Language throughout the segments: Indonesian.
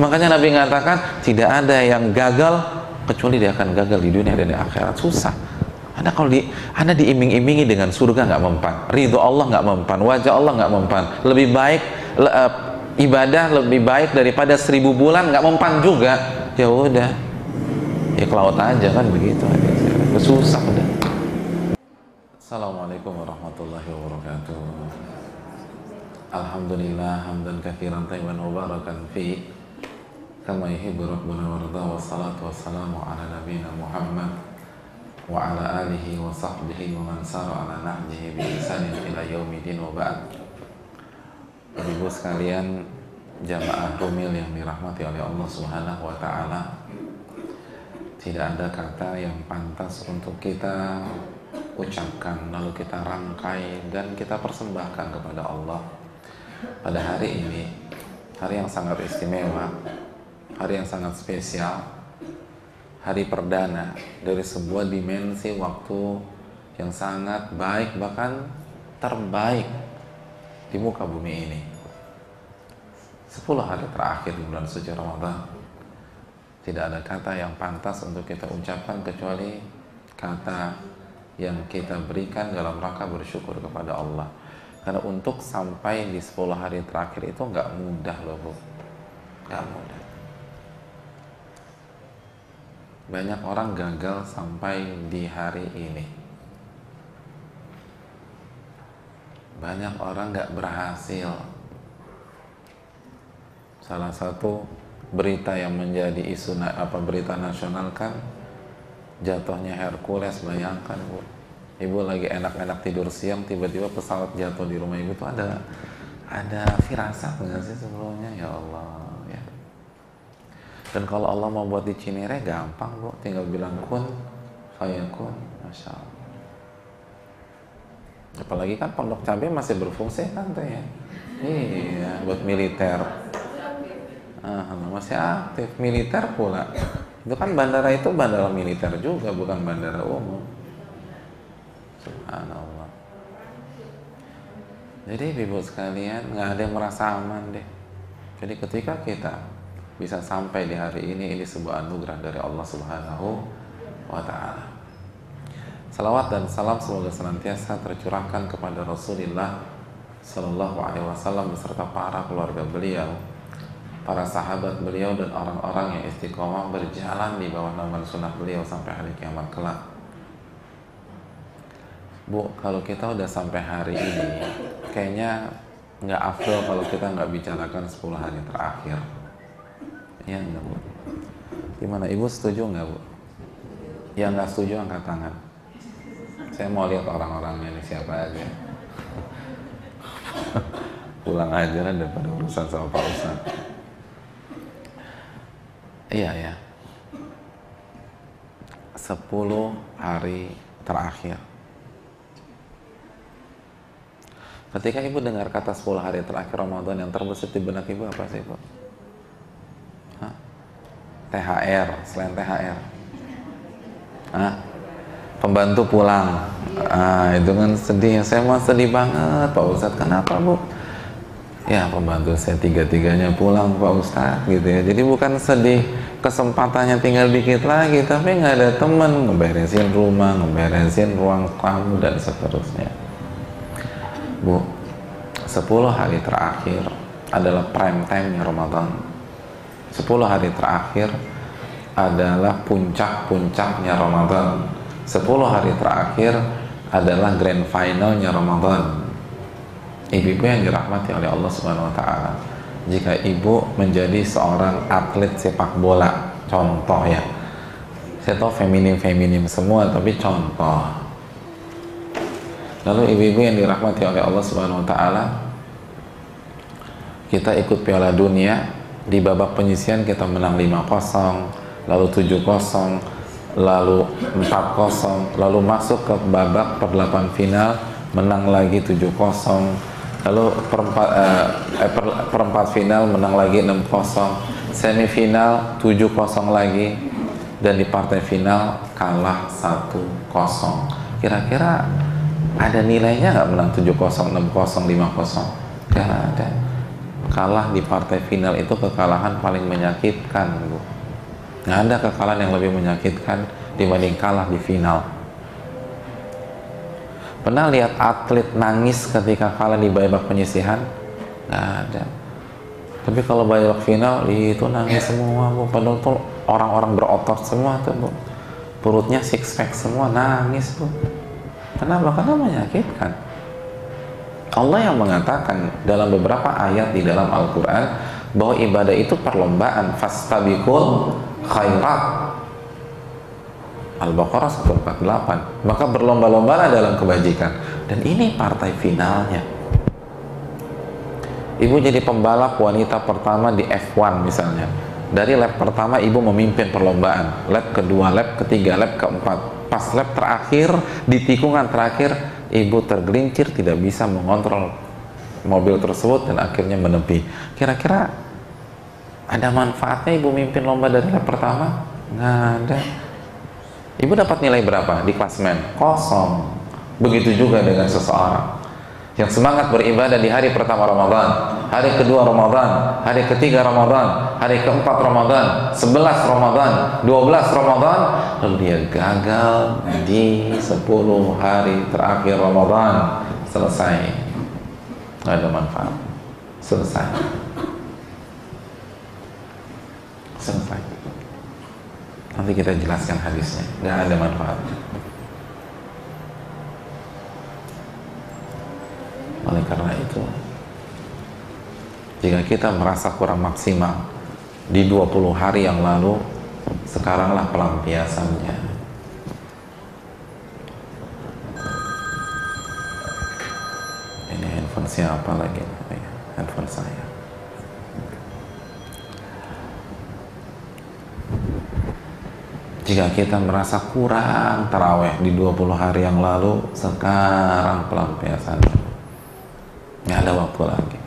Makanya Nabi mengatakan tidak ada yang gagal kecuali dia akan gagal di dunia dan di akhirat. Susah. Anda diiming-imingi dengan surga nggak mempan, ridho Allah nggak mempan, wajah Allah nggak mempan, lebih baik ibadah lebih baik daripada 1000 bulan nggak mempan juga. Ya udah, ya ke laut aja kan begitu aja. Susah udah. Assalamualaikum warahmatullahi wabarakatuh. Alhamdulillah hamdan katsiran tayyiban mubarakan fi kama yuhibbu rabbuna warda, wassalatu wassalamu ala nabiyyina Muhammad wa ala alihi wa sahbihi wa man sara ala nahjihi bi ihsanin ila yaumidin wa ba'd. Ibu sekalian, jamaah Rumil yang dirahmati oleh Allah Subhanahu wa taala, tidak ada kata yang pantas untuk kita ucapkan lalu kita rangkai dan kita persembahkan kepada Allah pada hari ini, hari yang sangat istimewa, hari yang sangat spesial, hari perdana dari sebuah dimensi waktu yang sangat baik, bahkan terbaik di muka bumi ini. 10 hari terakhir di bulan suci Ramadan, tidak ada kata yang pantas untuk kita ucapkan kecuali kata yang kita berikan dalam rangka bersyukur kepada Allah. Karena untuk sampai di 10 hari terakhir itu nggak mudah loh Bu, nggak mudah. Banyak orang gagal sampai di hari ini. Banyak orang nggak berhasil. Salah satu berita yang menjadi isu berita nasional kan jatuhnya Hercules. Bayangkan Bu, Ibu lagi enak-enak tidur siang, tiba-tiba pesawat jatuh di rumah Ibu. Itu ada firasat nggak sih sebelumnya? Ya Allah ya. Dan kalau Allah mau buat di Cinere gampang Bu, tinggal bilang kun fayakun, masya Allah. Apalagi kan Pondok Cabe masih berfungsi kan tuh ya. Iya, buat militer. Masih aktif, militer pula. Itu kan bandara itu bandara militer juga, bukan bandara umum. Subhanallah. Jadi ibu sekalian, nggak ada yang merasa aman deh. Jadi ketika kita bisa sampai di hari ini sebuah anugerah dari Allah Subhanahu wa ta'ala. Salawat dan salam semoga senantiasa tercurahkan kepada Rasulullah Sallallahu Alaihi Wasallam beserta para keluarga beliau, para sahabat beliau, dan orang-orang yang istiqomah berjalan di bawah naungan sunnah beliau sampai hari kiamat kelak. Bu, kalau kita udah sampai hari ini, kayaknya nggak afdol kalau kita nggak bicarakan 10 hari terakhir. Iya nggak Bu? Gimana, Ibu setuju nggak Bu? Yang nggak setuju angkat tangan. Saya mau lihat orang-orangnya nih, siapa aja. Pulang aja lah daripada urusan sama Pak Ustadz. Iya ya. 10 hari terakhir. Ketika Ibu dengar kata 10 hari terakhir Ramadan, yang terbesit di benak Ibu apa sih Bu? THR, selain THR. Pembantu pulang. Itu kan sedih. Saya mah sedih banget Pak Ustadz. Kenapa Bu? Ya pembantu saya 3-3-nya pulang Pak Ustadz gitu ya. Jadi bukan sedih kesempatannya tinggal dikit lagi, tapi nggak ada teman ngeberesin rumah, ngeberesin ruang tamu dan seterusnya. Bu, 10 hari terakhir adalah prime time-nya Ramadan. 10 hari terakhir adalah puncak-puncaknya Ramadan. 10 hari terakhir adalah grand finalnya Ramadan. Ibu-ibu yang dirahmati oleh Allah Subhanahu wa ta'ala, jika ibu menjadi seorang atlet sepak bola, contoh ya, saya tahu feminim semua, tapi contoh. Lalu ibu-ibu yang dirahmati oleh Allah Subhanahu wa ta'ala, kita ikut Piala Dunia, di babak penyisian kita menang 5-0, lalu 7-0, lalu 4-0, lalu masuk ke babak per-8 final, menang lagi 7-0, lalu perempat final menang lagi 6-0, semifinal 7-0 lagi, dan di partai final kalah 1-0. Kira-kira ada nilainya nggak menang 7-0, 6-0, 5-0? Gak ada. kalah di partai final itu kekalahan paling menyakitkan, Bu. Nggak ada kekalahan yang lebih menyakitkan dibanding kalah di final. Pernah lihat atlet nangis ketika kalah di babak penyisihan? Nggak ada. Tapi kalau babak final itu nangis semua, Bu. Padahal tuh orang-orang berotot semua tuh, Bu. Perutnya six pack semua, nangis, Bu. Kenapa? Karena menyakitkan. Allah yang mengatakan dalam beberapa ayat di dalam Al-Quran bahwa ibadah itu perlombaan. Fastabiqul khairat. Al-Baqarah 148. Maka berlomba-lombalah dalam kebajikan. Dan ini partai finalnya. Ibu jadi pembalap wanita pertama di F1 misalnya. Dari lap pertama ibu memimpin perlombaan. Lap kedua, lap ketiga, lap keempat. Pas lap terakhir, di tikungan terakhir, ibu tergelincir, tidak bisa mengontrol mobil tersebut dan akhirnya menepi. Kira-kira ada manfaatnya ibu mimpin lomba dari lap pertama? Nggak ada. Ibu dapat nilai berapa di klasmen? Kosong. Begitu juga dengan seseorang yang semangat beribadah di hari pertama Ramadan, hari kedua Ramadan, hari ketiga Ramadan, hari keempat Ramadan, 11 Ramadan, 12 Ramadan, lalu dia gagal di 10 hari terakhir Ramadan. Selesai. Nggak ada manfaat. Selesai. Selesai. Nanti kita jelaskan hadisnya. Nggak ada manfaatnya. Oleh karena itu, jika kita merasa kurang maksimal di 20 hari yang lalu, sekaranglah pelampiasannya. Ini handphone siapa lagi? Handphone saya. Jika kita merasa kurang taraweh di 20 hari yang lalu, sekarang pelampiasannya. Nggak ada waktu lagi.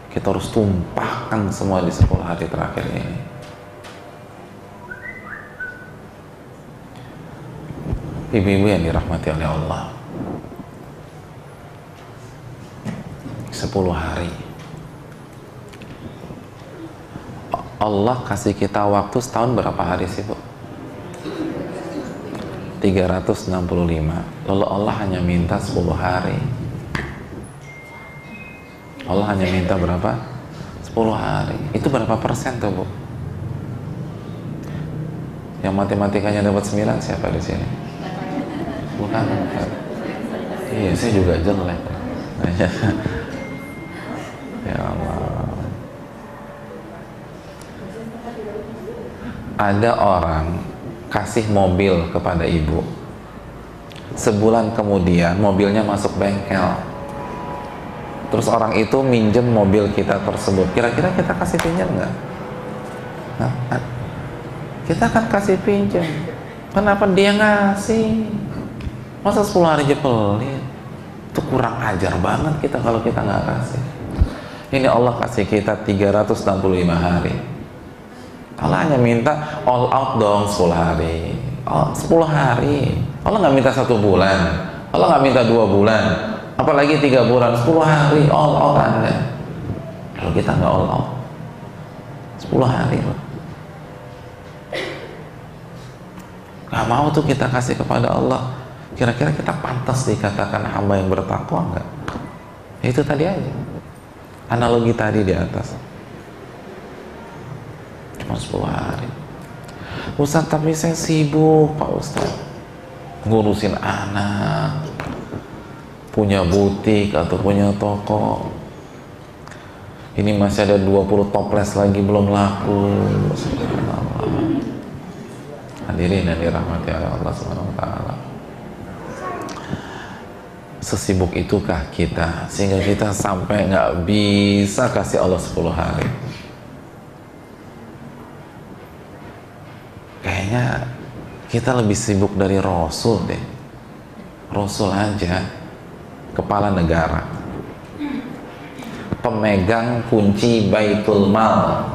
Kita harus tumpahkan semua di 10 hari terakhir ini. Ibu-ibu yang dirahmati oleh Allah, 10 hari Allah kasih kita waktu setahun berapa hari sih, Bu? 365. Lalu Allah hanya minta 10 hari. Allah hanya minta berapa? 10 hari. Itu berapa persen tuh, Bu? Yang matematikanya dapat 9 siapa di sini? Bukan. Iya, saya juga jelek. Ya Allah. Ada orang kasih mobil kepada ibu. Sebulan kemudian mobilnya masuk bengkel. Terus orang itu minjem mobil kita tersebut. Kira-kira kita kasih pinjam nggak? Nah, kita akan kasih pinjam. Kenapa dia ngasih? Masa 10 hari aja pelit? Itu kurang ajar banget kita kalau kita nggak kasih. Ini Allah kasih kita 365 hari. Allah hanya minta all out dong 10 hari. 10 hari. Allah nggak minta 1 bulan. Allah nggak minta 2 bulan. Apalagi 3 bulan, 10 hari all out Anda. Kalau kita nggak all out 10 hari loh. Nggak mau tuh kita kasih kepada Allah. Kira-kira kita pantas dikatakan hamba yang bertakwa nggak? Itu tadi aja. Analogi tadi di atas. Cuma 10 hari. Ustaz, tapi saya sibuk Pak Ustaz, ngurusin anak, punya butik atau punya toko. Ini masih ada 20 toples lagi belum laku. Subhanallah. Hadirin yang dirahmati oleh Allah Subhanahu wa taala. Sesibuk itukah kita sehingga kita sampai nggak bisa kasih Allah 10 hari? Kayaknya kita lebih sibuk dari Rasul deh. Rasul aja kepala negara, pemegang kunci Baitul Mal.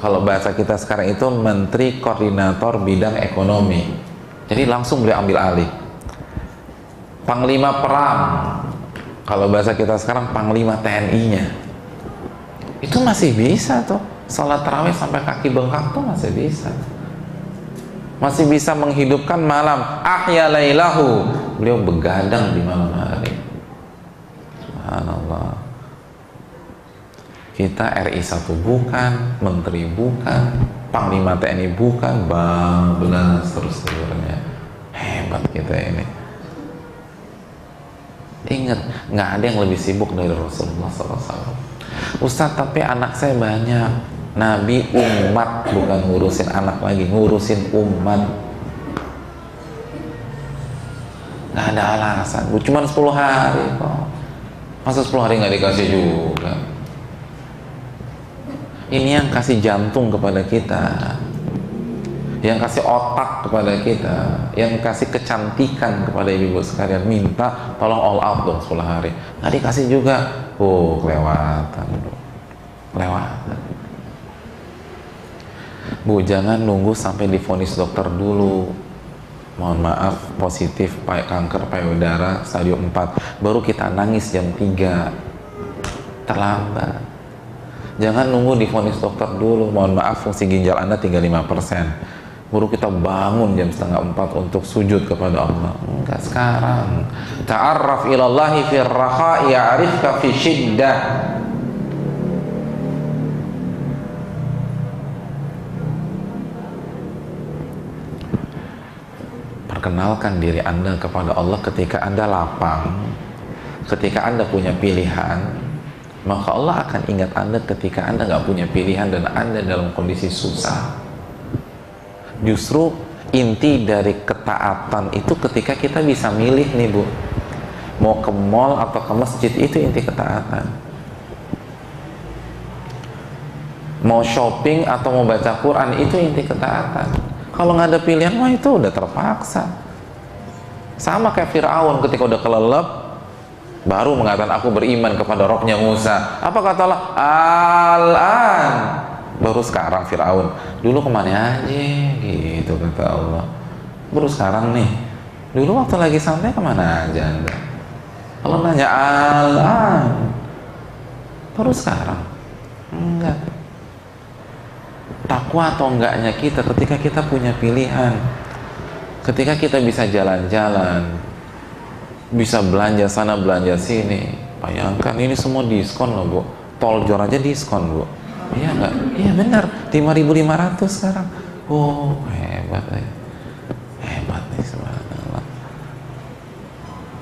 Kalau bahasa kita sekarang itu menteri koordinator bidang ekonomi. Jadi langsung beliau ambil alih. Panglima perang. Kalau bahasa kita sekarang panglima TNI-nya. Itu masih bisa tuh. Salat tarawih sampai kaki bengkak tuh masih bisa. Masih bisa menghidupkan malam. Ahya lailahu. Beliau begadang di malam hari. Subhanallah. Kita RI 1 bukan, menteri bukan, Panglima TNI bukan, bablas terus tidurnya. Hebat kita ini. Ingat, nggak ada yang lebih sibuk dari Rasulullah SAW. Ustadz, tapi anak saya banyak. Nabi umat, bukan ngurusin anak lagi, ngurusin umat. Nggak ada alasan. Cuma 10 hari kok. Masa 10 hari nggak dikasih juga? Ini yang kasih jantung kepada kita, yang kasih otak kepada kita, yang kasih kecantikan kepada ibu-ibu sekalian. Minta tolong all out dong 10 hari, nggak dikasih juga. Kelewatan bro, kelewatan. Bu, jangan nunggu sampai divonis dokter dulu. Mohon maaf, positif kanker payudara stadium 4, baru kita nangis jam 3. Terlambat. Jangan nunggu divonis dokter dulu. Mohon maaf, fungsi ginjal Anda tinggal 5%. Baru kita bangun jam 3:30 untuk sujud kepada Allah. Enggak, sekarang. Ta'arraf ilallahi fir raha ya'rifka fi syiddah. Perkenalkan diri Anda kepada Allah ketika Anda lapang, ketika Anda punya pilihan. Maka Allah akan ingat Anda ketika Anda nggak punya pilihan dan Anda dalam kondisi susah. Justru inti dari ketaatan itu ketika kita bisa milih nih Bu, mau ke mall atau ke masjid, itu inti ketaatan. Mau shopping atau mau baca Quran, itu inti ketaatan. Kalau nggak ada pilihan, wah itu udah terpaksa. Sama kayak Fir'aun ketika udah kelelep, baru mengatakan aku beriman kepada Robnya Musa. Apa kata Allah? Al-an. Baru sekarang Fir'aun. Dulu kemana aja? Gitu kata Allah. Baru sekarang nih. Dulu waktu lagi santai kemana aja Anda? Allah nanya al-an. Baru sekarang? Enggak. Takwa atau enggaknya kita ketika kita punya pilihan. Ketika kita bisa jalan-jalan, bisa belanja sana belanja sini. Bayangkan ini semua diskon loh Bu. Tol Jor aja diskon Bu. Iya nggak? Iya benar. 5.500 sekarang. Oh hebat ya. Hebat nih subhanallah.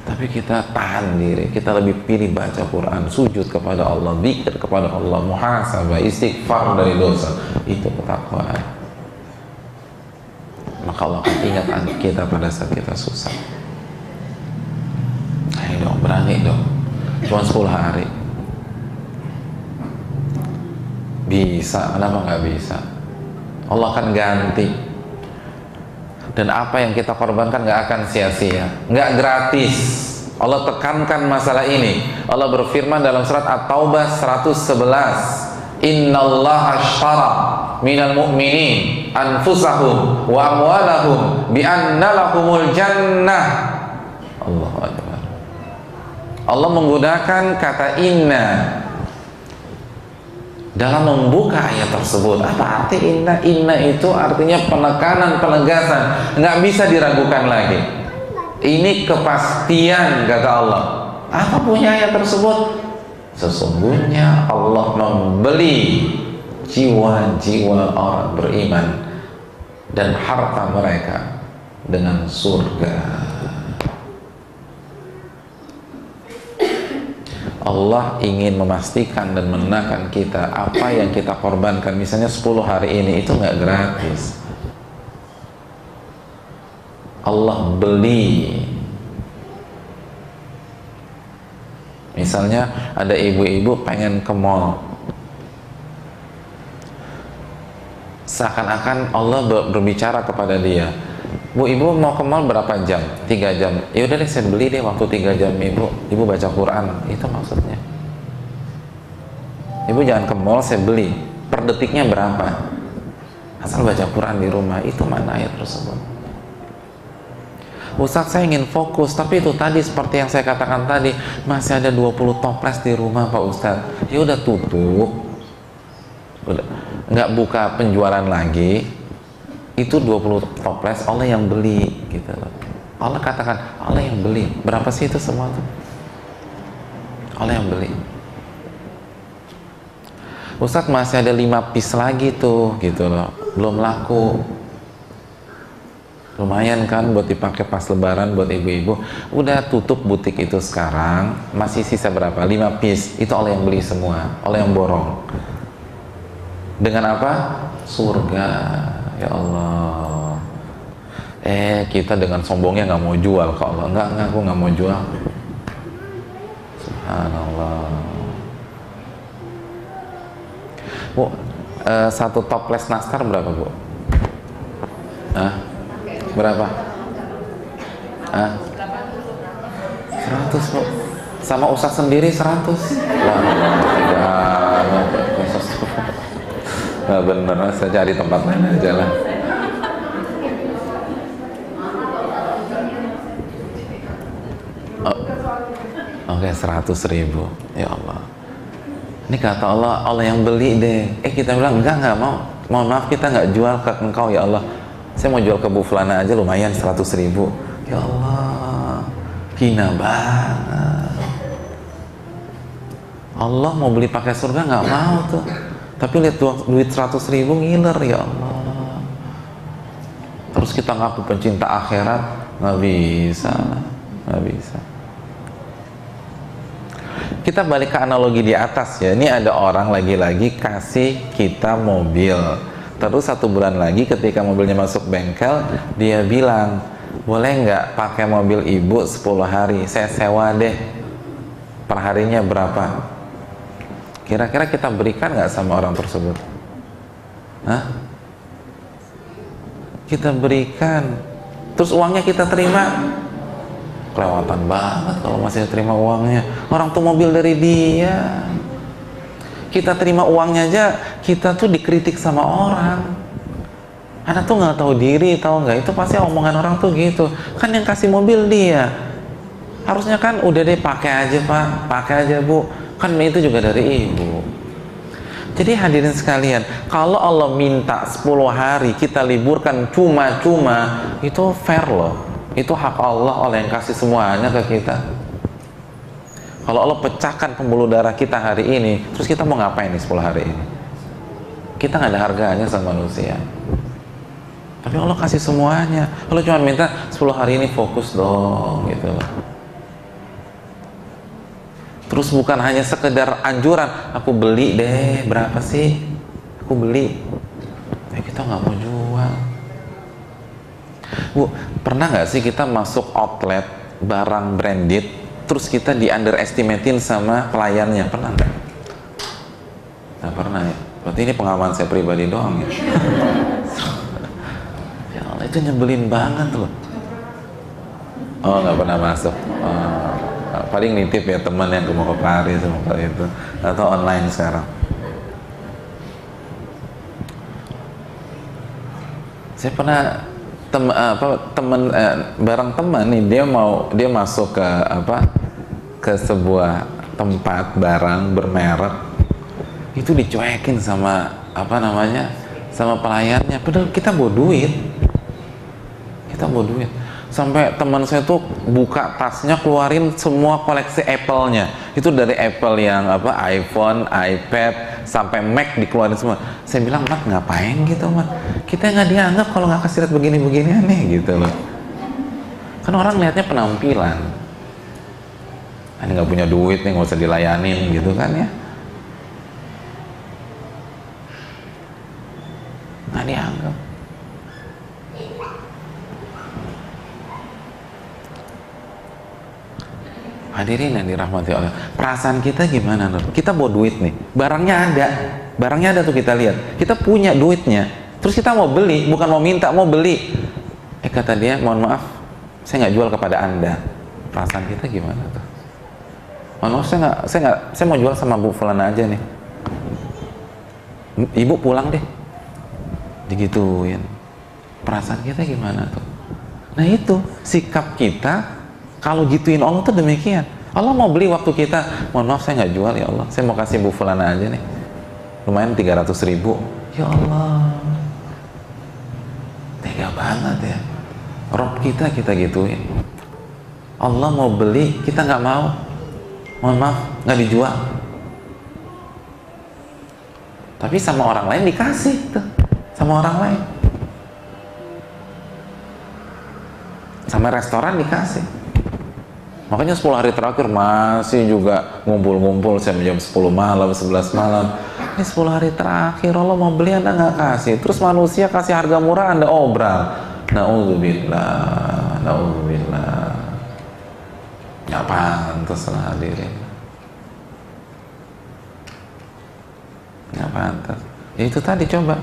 Tapi kita tahan diri. Kita lebih pilih baca Quran, sujud kepada Allah, zikir kepada Allah, muhasabah, istighfar dari dosa. Itu ketakwaan. Maka Allah akan ingat kita pada saat kita susah. Ayo dong, berani dong. Cuma 10 hari. Bisa, kenapa nggak bisa? Allah akan ganti. Dan apa yang kita korbankan nggak akan sia-sia, nggak gratis. Allah tekankan masalah ini. Allah berfirman dalam surat At-Taubah 111, Innallaha ashtara minal mu'minin anfusahum wa amwalahum bi anna lahumul jannah. Allahu Akbar. Allah menggunakan kata inna dalam membuka ayat tersebut. Apa arti inna? Inna itu artinya penekanan, penegasan, nggak bisa diragukan lagi. Ini kepastian kata Allah. Apa punya ayat tersebut? Sesungguhnya Allah membeli jiwa-jiwa orang beriman dan harta mereka dengan surga. Allah ingin memastikan dan menenangkan kita apa yang kita korbankan. Misalnya 10 hari ini itu nggak gratis. Allah beli. Misalnya ada ibu-ibu pengen ke mall, seakan-akan Allah berbicara kepada dia, Bu, ibu mau ke mall berapa jam? 3 jam. Ya udah deh, saya beli deh waktu 3 jam ibu baca Quran. Itu maksudnya. Ibu jangan ke mall, saya beli. Per detiknya berapa? Asal baca Quran di rumah. Itu mana ayat tersebut? Ustadz, saya ingin fokus, tapi itu tadi seperti yang saya katakan tadi, masih ada 20 toples di rumah Pak Ustadz. Ya udah tutup, udah nggak buka penjualan lagi, itu 20 toples Allah yang beli gitu loh. Allah katakan Allah yang beli. Berapa sih itu semua tuh? Allah yang beli. Ustadz masih ada 5 piece lagi tuh gitu loh, belum laku. Lumayan kan buat dipakai pas lebaran buat ibu-ibu. Udah tutup butik itu sekarang, masih sisa berapa? 5 piece. Itu Allah yang beli semua, Allah yang borong. Dengan apa? Surga. Ya Allah. Kita dengan sombongnya nggak mau jual ke Allah. Enggak, aku nggak mau jual. Subhanallah. Bu, satu toples nastar berapa, Bu? Berapa? 100, Bu. Sama Ustaz sendiri 100. Nggak bener, saya cari tempat lain aja lah. Oke, 100.000. Ya Allah. Ini kata Allah, Allah yang beli deh. Kita bilang enggak mau. Mohon maaf, kita nggak jual ke engkau ya Allah. Saya mau jual ke Bu Fulana aja lumayan 100.000. Ya Allah, hina banget. Allah mau beli pakai surga nggak mau tuh. Tapi lihat duit 100.000 ngiler ya Allah. Terus kita ngaku pencinta akhirat, nggak bisa, nggak bisa. Kita balik ke analogi di atas ya. Ini ada orang lagi-lagi kasih kita mobil. Terus 1 bulan lagi ketika mobilnya masuk bengkel, dia bilang, boleh nggak pakai mobil ibu 10 hari? Saya sewa deh. Perharinya berapa? Kira-kira kita berikan nggak sama orang tersebut? Kita berikan. Terus uangnya kita terima? Kelewatan banget kalau masih terima uangnya. Orang tuh mobil dari dia. Kita terima uangnya aja, kita tuh dikritik sama orang. Anak tuh nggak tahu diri, tahu nggak? Itu pasti omongan orang tuh gitu. Kan yang kasih mobil dia. Harusnya kan udah deh pakai aja Pak, pakai aja Bu. Kan itu juga dari ibu. Jadi hadirin sekalian, kalau Allah minta 10 hari kita liburkan cuma-cuma, itu fair loh. Itu hak Allah, Allah yang kasih semuanya ke kita. Kalau Allah pecahkan pembuluh darah kita hari ini, terus kita mau ngapain nih 10 hari ini? Kita nggak ada harganya sama manusia. Tapi Allah kasih semuanya. Allah cuma minta 10 hari ini fokus dong gitu loh. Terus bukan hanya sekedar anjuran, aku beli deh, berapa sih? Aku beli. Kita nggak mau jual. Bu, pernah nggak sih kita masuk outlet barang branded, terus kita di underestimatein sama pelayannya? Pernah nggak? Nggak pernah ya? Berarti ini pengalaman saya pribadi doang ya? Ya Allah, itu nyebelin banget loh. Oh, nggak pernah masuk. Paling nitip ya teman yang mau ke Paris sama itu, atau online sekarang. Saya pernah bareng teman nih, dia masuk ke sebuah tempat barang bermerek, itu dicuekin sama sama pelayannya. Padahal kita bawa duit, sampai teman saya tuh buka tasnya, keluarin semua koleksi Apple-nya. Itu dari Apple yang iPhone, iPad, sampai Mac dikeluarin semua. Saya bilang, Mat, ngapain gitu, Mat? Kita nggak dianggap kalau nggak kasih lihat begini-begini aneh gitu loh. Kan orang lihatnya penampilan. Ini nggak punya duit nih, nggak usah dilayanin gitu kan ya. Nggak dianggap. Hadirin yang dirahmati Allah, perasaan kita gimana Nur? Kita bawa duit nih, barangnya ada tuh, kita lihat, kita punya duitnya, terus kita mau beli, bukan mau minta, mau beli. Kata dia, mohon maaf, saya nggak jual kepada Anda. Perasaan kita gimana tuh? Mohon maaf, saya mau jual sama Bu Fulana aja nih. Ibu pulang deh, digituin. Perasaan kita gimana tuh? Nah itu sikap kita. Kalau gituin Allah tuh demikian. Allah mau beli waktu kita, mohon maaf saya nggak jual ya Allah, saya mau kasih Bu Fulana aja nih. lumayan 300.000. Ya Allah, tega banget ya. Rob kita gituin. Allah mau beli, kita nggak mau. Mohon maaf, nggak dijual. Tapi sama orang lain dikasih tuh, sama orang lain. Sama restoran dikasih. Makanya 10 hari terakhir masih juga ngumpul-ngumpul sampai jam 10 malam, 11 malam. Ini 10 hari terakhir Allah mau beli Anda nggak kasih. Terus manusia kasih harga murah Anda obral. Na'udzubillah, na'udzubillah. Nggak pantas lah hadirin. Nggak pantas. Ya itu tadi coba.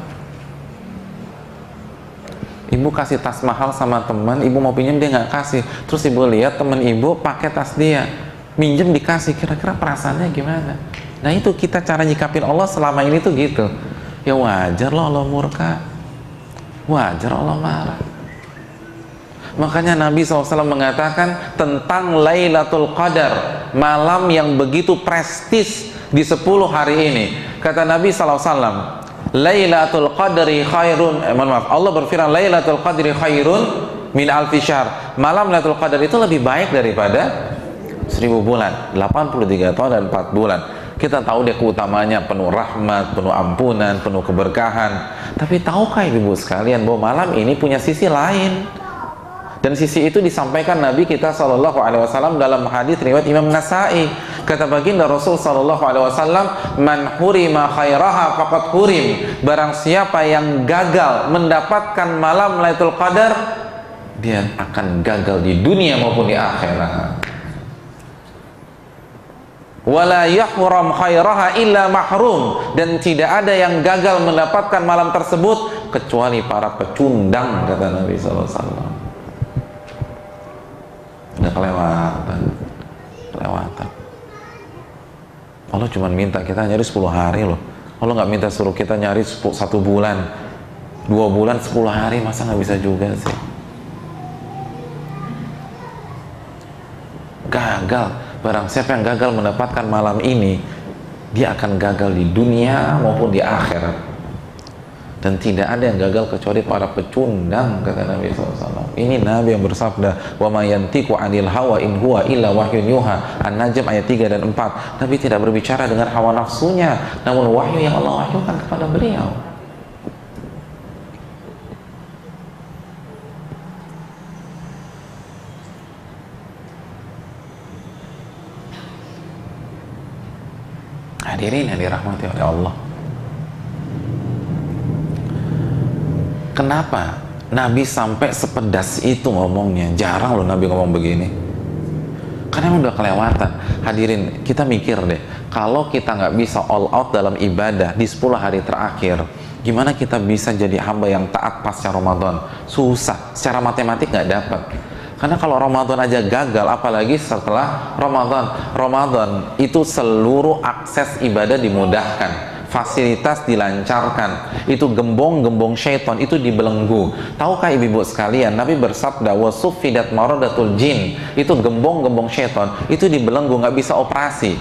Ibu kasih tas mahal sama teman, ibu mau pinjam dia nggak kasih. Terus ibu lihat teman ibu pakai tas dia, minjem dikasih, kira-kira perasaannya gimana? Nah itu kita cara nyikapin Allah selama ini tuh gitu. Ya wajar loh Allah murka, wajar Allah marah. Makanya Nabi SAW mengatakan tentang Lailatul Qadar, malam yang begitu prestis di 10 hari ini. Kata Nabi SAW, Lailatul Qadri khairun, Allah berfirman Lailatul Qadri khairun min alfi syahr. Malam Lailatul Qadar itu lebih baik daripada 1000 bulan, 83 tahun dan 4 bulan. Kita tahu dia keutamanya penuh rahmat, penuh ampunan, penuh keberkahan. Tapi tahukah ibu sekalian bahwa malam ini punya sisi lain? Dan sisi itu disampaikan Nabi kita SAW dalam hadis riwayat Imam Nasai. Kata baginda Rasul SAW, man hurima khairaha faqad hurim. Barang siapa yang gagal mendapatkan malam Lailatul Qadar, dia akan gagal di dunia maupun di akhirat. Wala yahram khairaha illa mahrum. Dan tidak ada yang gagal mendapatkan malam tersebut kecuali para pecundang, kata Nabi SAW. Udah kelewatan. Allah cuma minta kita nyari 10 hari loh. Allah nggak minta suruh kita nyari 1 bulan, 2 bulan, 10 hari. Masa nggak bisa juga sih? Gagal. Barang siapa yang gagal mendapatkan malam ini, dia akan gagal di dunia maupun di akhirat. Dan tidak ada yang gagal kecuali para pecundang, kata Nabi SAW. Ini Nabi yang bersabda, wa ma yantiqu 'anil hawa in huwa illa wahyun yuha. An-Najm ayat 3 dan 4. Nabi tidak berbicara dengan hawa nafsunya, namun wahyu yang Allah wahyukan kepada beliau. Hadirin yang dirahmati oleh Allah. Kenapa Nabi sampai sepedas itu ngomongnya? Jarang loh Nabi ngomong begini. Karena udah kelewatan. Hadirin, kita mikir deh, kalau kita nggak bisa all out dalam ibadah di 10 hari terakhir, gimana kita bisa jadi hamba yang taat pasca Ramadan? Susah, secara matematik nggak dapat. Karena kalau Ramadan aja gagal, apalagi setelah Ramadan. Ramadan itu seluruh akses ibadah dimudahkan, fasilitas dilancarkan, itu gembong-gembong syaitan itu dibelenggu. Tahukah ibu-ibu sekalian, Nabi bersabda, wasuffidat maradatul jin, itu gembong-gembong syaitan itu dibelenggu, nggak bisa operasi.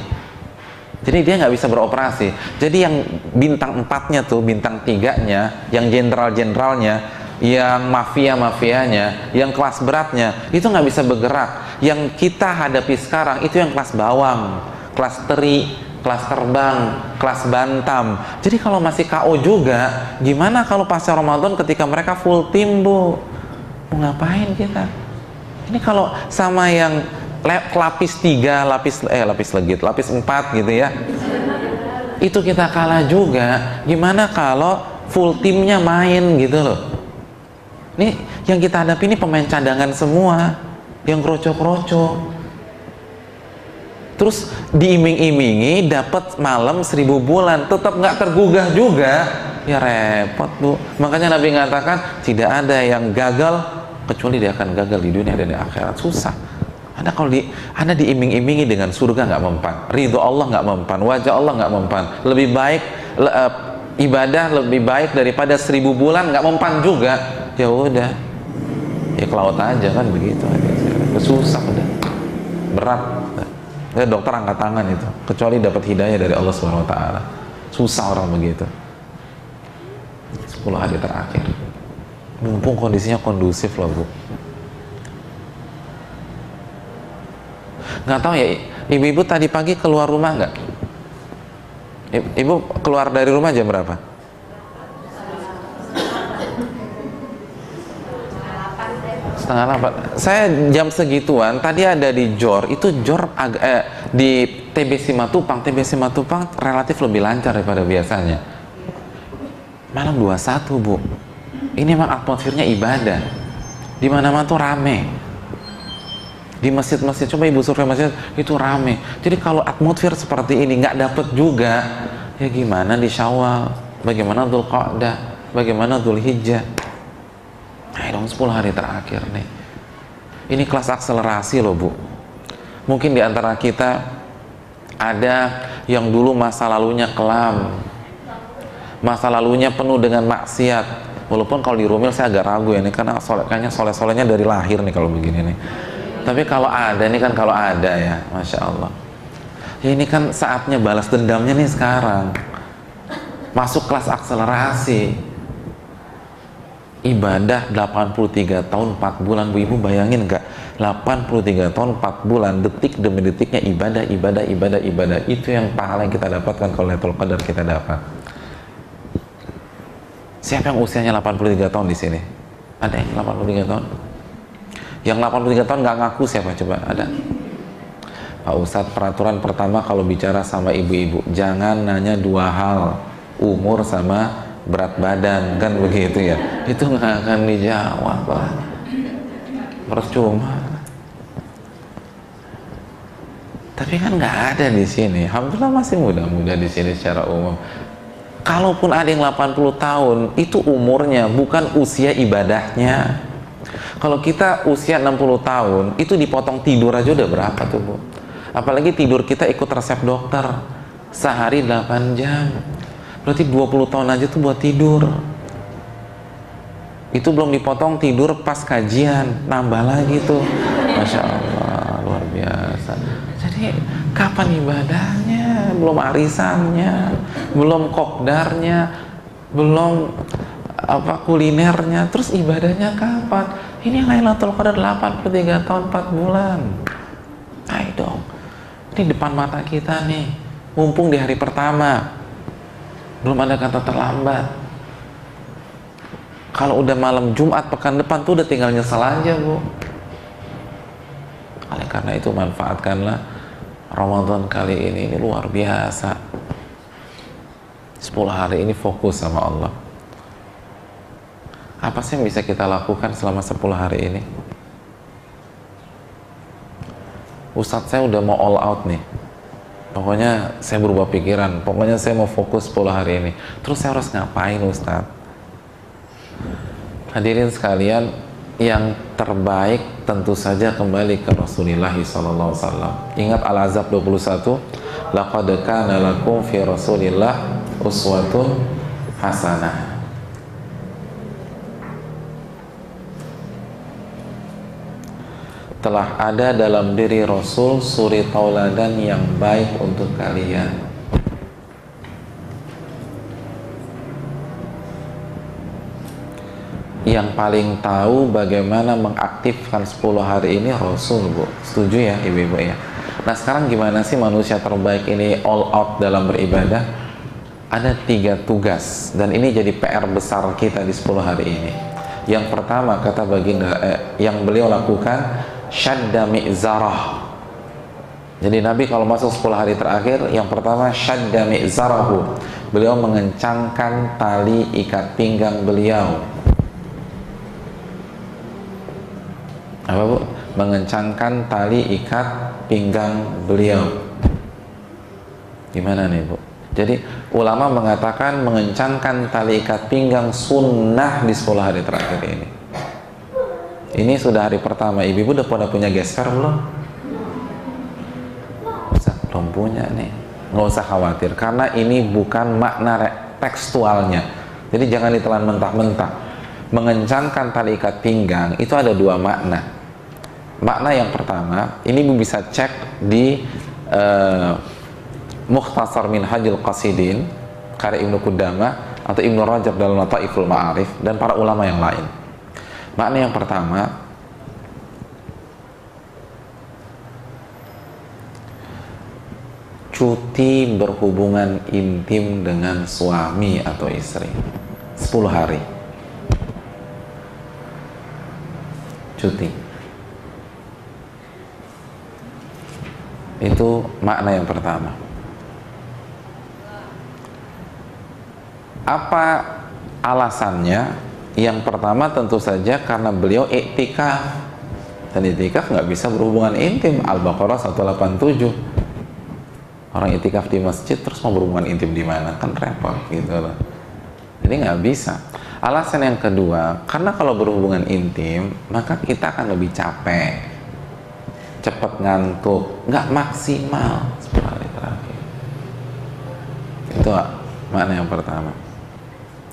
Jadi dia nggak bisa beroperasi. Jadi yang bintang 4-nya tuh, bintang 3-nya, yang jenderal-jenderalnya, yang mafia-mafianya, yang kelas beratnya, itu nggak bisa bergerak. Yang kita hadapi sekarang itu yang kelas bawang, kelas teri, kelas terbang, kelas bantam. Jadi kalau masih KO juga, gimana kalau pasca Ramadan ketika mereka full tim, Bu? Mau ngapain kita? Ini kalau sama yang lapis 3, lapis legit, lapis 4 gitu ya, itu kita kalah juga. Gimana kalau full timnya main gitu loh? Ini yang kita hadapi ini pemain cadangan semua, yang kroco-kroco. Terus diiming-imingi dapat malam 1000 bulan, tetap nggak tergugah juga, ya repot, Bu. Makanya Nabi mengatakan tidak ada yang gagal kecuali dia akan gagal di dunia dan di akhirat. Susah. Anda kalau Anda diiming-imingi dengan surga nggak mempan, ridho Allah nggak mempan, wajah Allah nggak mempan, lebih baik ibadah lebih baik daripada 1000 bulan nggak mempan juga, ya udah, ya ke laut aja kan begitu aja. Susah udah, berat. Dokter angkat tangan itu, kecuali dapat hidayah dari Allah Subhanahu Wa Taala. Susah orang begitu. 10 hari terakhir. Mumpung kondisinya kondusif loh, Bu. Nggak tahu ya, ibu-ibu tadi pagi keluar rumah nggak? Ibu keluar dari rumah jam berapa? Setengah 8. Saya jam segituan tadi ada di JOR. Itu JOR di TBC Matupang. TBC Matupang relatif lebih lancar daripada biasanya. Malam 21, Bu. Ini memang atmosfernya ibadah. Di mana-mana tuh rame. Di masjid-masjid, coba ibu survei masjid, itu rame. Jadi kalau atmosfer seperti ini nggak dapet juga, ya gimana di Syawal? Bagaimana Dzulqa'dah? Bagaimana Dzulhijjah? Ayo dong, 10 hari terakhir nih. Ini kelas akselerasi loh, Bu. Mungkin di antara kita ada yang dulu masa lalunya kelam, masa lalunya penuh dengan maksiat. Walaupun kalau di Rumil saya agak ragu ya, ini karena kayaknya soleh-solehnya dari lahir nih kalau begini nih. Tapi kalau ada nih kan, kalau ada ya, Masya Allah. Ya ini kan saatnya balas dendamnya nih sekarang. Masuk kelas akselerasi. Ibadah 83 tahun 4 bulan, Bu, ibu bayangin nggak? 83 tahun 4 bulan, detik demi detiknya ibadah. Itu yang pahala yang kita dapatkan kalau Lailatul Qadar kita dapat. Siapa yang usianya 83 tahun di sini? Ada yang 83 tahun? Yang 83 tahun nggak ngaku siapa? Coba ada? Pak Ustadz, peraturan pertama kalau bicara sama ibu-ibu, jangan nanya 2 hal, umur sama berat badan, kan begitu ya? Itu nggak akan dijawab, Pak. Percuma. Tapi kan nggak ada di sini. Alhamdulillah masih muda-muda di sini secara umum. Kalaupun ada yang 80 tahun, itu umurnya, bukan usia ibadahnya. Kalau kita usia 60 tahun, itu dipotong tidur aja udah berapa tuh, Bu? Apalagi tidur kita ikut resep dokter. Sehari 8 jam. Berarti 20 tahun aja tuh buat tidur. Itu belum dipotong tidur pas kajian, nambah lagi tuh. Masya Allah, luar biasa. Jadi kapan ibadahnya? Belum arisannya, belum kopdarnya, belum kulinernya, terus ibadahnya kapan? Ini Lailatul Qadar 83 tahun 4 bulan. Ayo dong. Ini depan mata kita nih. Mumpung di hari pertama. Belum ada kata terlambat. Kalau udah malam Jumat pekan depan tuh udah tinggal nyesal aja, Bu. Oleh karena itu manfaatkanlah Ramadan kali ini luar biasa. 10 hari ini fokus sama Allah. Apa sih yang bisa kita lakukan selama 10 hari ini? Ustadz, saya udah mau all out nih. Pokoknya saya berubah pikiran, pokoknya saya mau fokus 10 hari ini. Terus saya harus ngapain, Ustadz? Hadirin sekalian, yang terbaik tentu saja kembali ke Rasulullah SAW. Ingat Al-Ahzab 21, laqad kana lakum fi Rasulillah uswatun hasanah. Telah ada dalam diri Rasul suri tauladan yang baik untuk kalian. Yang paling tahu bagaimana mengaktifkan 10 hari ini Rasul, Bu. Setuju ya ibu-ibu ya? Nah sekarang gimana sih manusia terbaik ini all out dalam beribadah? Ada 3 tugas, dan ini jadi PR besar kita di 10 hari ini. Yang pertama, kata baginda yang beliau lakukan, syadda mi'zarah. Jadi Nabi kalau masuk 10 hari terakhir, yang pertama syadda mi'zarahu, beliau mengencangkan tali ikat pinggang beliau. Apa, Bu? Mengencangkan tali ikat pinggang beliau. Gimana nih, Bu? Jadi ulama mengatakan mengencangkan tali ikat pinggang sunnah di 10 hari terakhir ini. Ini sudah hari pertama. Ibu-ibu udah pada punya gesper belum? Belum punya nih. Nggak usah khawatir, karena ini bukan makna tekstualnya. Jadi jangan ditelan mentah-mentah. Mengencangkan tali ikat pinggang itu ada 2 makna. Makna yang pertama, ini Ibu bisa cek di Mukhtasar Minhajul Qasidin, karya Ibnu Qudamah atau Ibnu Rajab dalam Lataiful Ma'arif dan para ulama yang lain. Makna yang pertama, cuti berhubungan intim dengan suami atau istri 10 hari cuti. Itu makna yang pertama. Apa alasannya? Yang pertama tentu saja karena beliau iktikaf, dan iktikaf nggak bisa berhubungan intim. Al-Baqarah 187. Orang iktikaf di masjid terus mau berhubungan intim di mana? Kan repot gitu loh. Jadi nggak bisa. Alasan yang kedua, karena kalau berhubungan intim maka kita akan lebih capek, cepat ngantuk, nggak maksimal 10 hari terakhir. Itu makna yang pertama.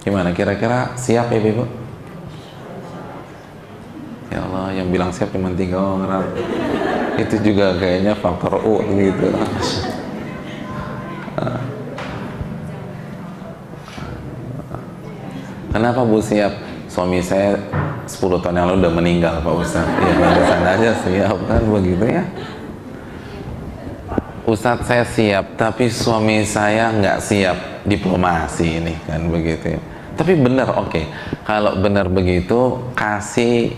Gimana kira-kira, siap ya Ibu? Ya Allah, yang bilang siap cuma 3 orang. Itu juga kayaknya faktor U gitu. Kenapa Bu siap? Suami saya 10 tahun yang lalu udah meninggal Pak Ustadz. Ya pantesan aja siap kan begitu ya. Ustadz saya siap, tapi suami saya nggak siap. Diplomasi ini kan begitu ya. Tapi benar, oke. Kalau benar begitu, kasih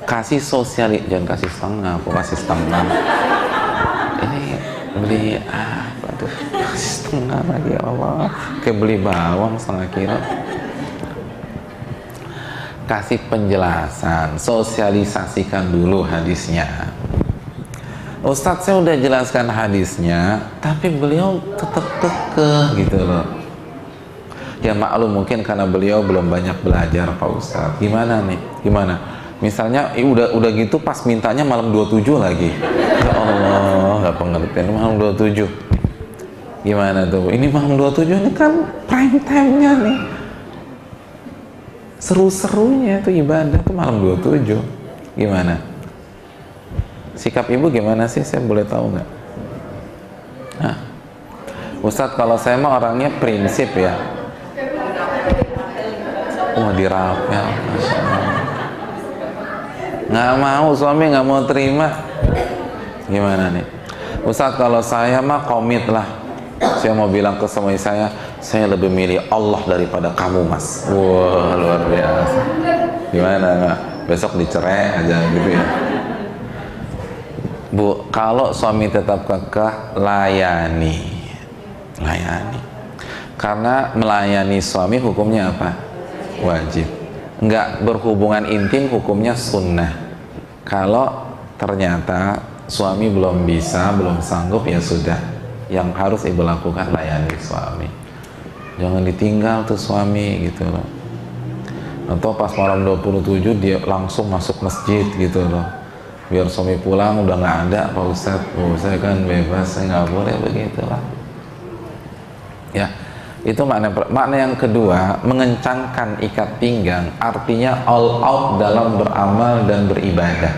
jangan kasih setengah, aku kasih setengah. Ini beli apa tuh? Kasih setengah lagi, ya Allah. Kayak beli bawang setengah kilo. Kasih penjelasan, sosialisasikan dulu hadisnya. Ustadz saya udah jelaskan hadisnya, tapi beliau tetap kekeh gitu loh. Ya maklum mungkin karena beliau belum banyak belajar Pak Ustadz. Gimana nih? Gimana? Misalnya udah gitu pas mintanya malam 27 lagi. Ya Allah, nggak pengertian malam 27. Gimana tuh? Ini malam 27 ini kan prime time-nya nih. Seru-serunya itu ibadah tuh malam 27. Gimana? Sikap Ibu gimana sih? Saya boleh tahu nggak? Nah, Ustadz kalau saya mah orangnya prinsip ya. Wah dirapel, Masya Allah. Nggak mau, suami nggak mau terima. Gimana nih? Ustadz kalau saya mah komit lah. Saya mau bilang ke suami saya lebih milih Allah daripada kamu mas. Wah luar biasa. Gimana nggak? Besok dicerai aja gitu ya. Bu, kalau suami tetap kekeh, layani. Karena melayani suami hukumnya apa? Wajib. Nggak berhubungan intim hukumnya sunnah. Kalau ternyata suami belum bisa, belum sanggup, ya sudah. Yang harus Ibu lakukan layani suami. Jangan ditinggal tuh suami gitu loh. Atau pas malam 27 dia langsung masuk masjid gitu loh. Biar suami pulang udah nggak ada Pak Ustadz. Oh, saya kan bebas, saya nggak boleh begitulah. Ya. Itu makna yang kedua, mengencangkan ikat pinggang, artinya all out dalam beramal dan beribadah.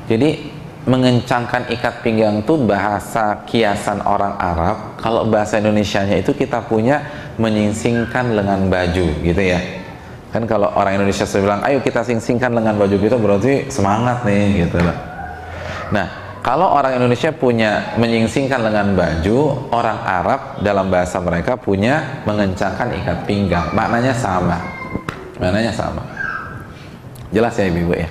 Jadi mengencangkan ikat pinggang itu bahasa kiasan orang Arab. Kalau bahasa Indonesianya itu kita punya menyingsingkan lengan baju gitu ya. Kan kalau orang Indonesia bilang ayo kita sing-singkan lengan baju kita, berarti semangat nih gitu loh. Nah, kalau orang Indonesia punya menyingsingkan lengan baju, orang Arab dalam bahasa mereka punya mengencangkan ikat pinggang. Maknanya sama. Jelas ya Ibu ya?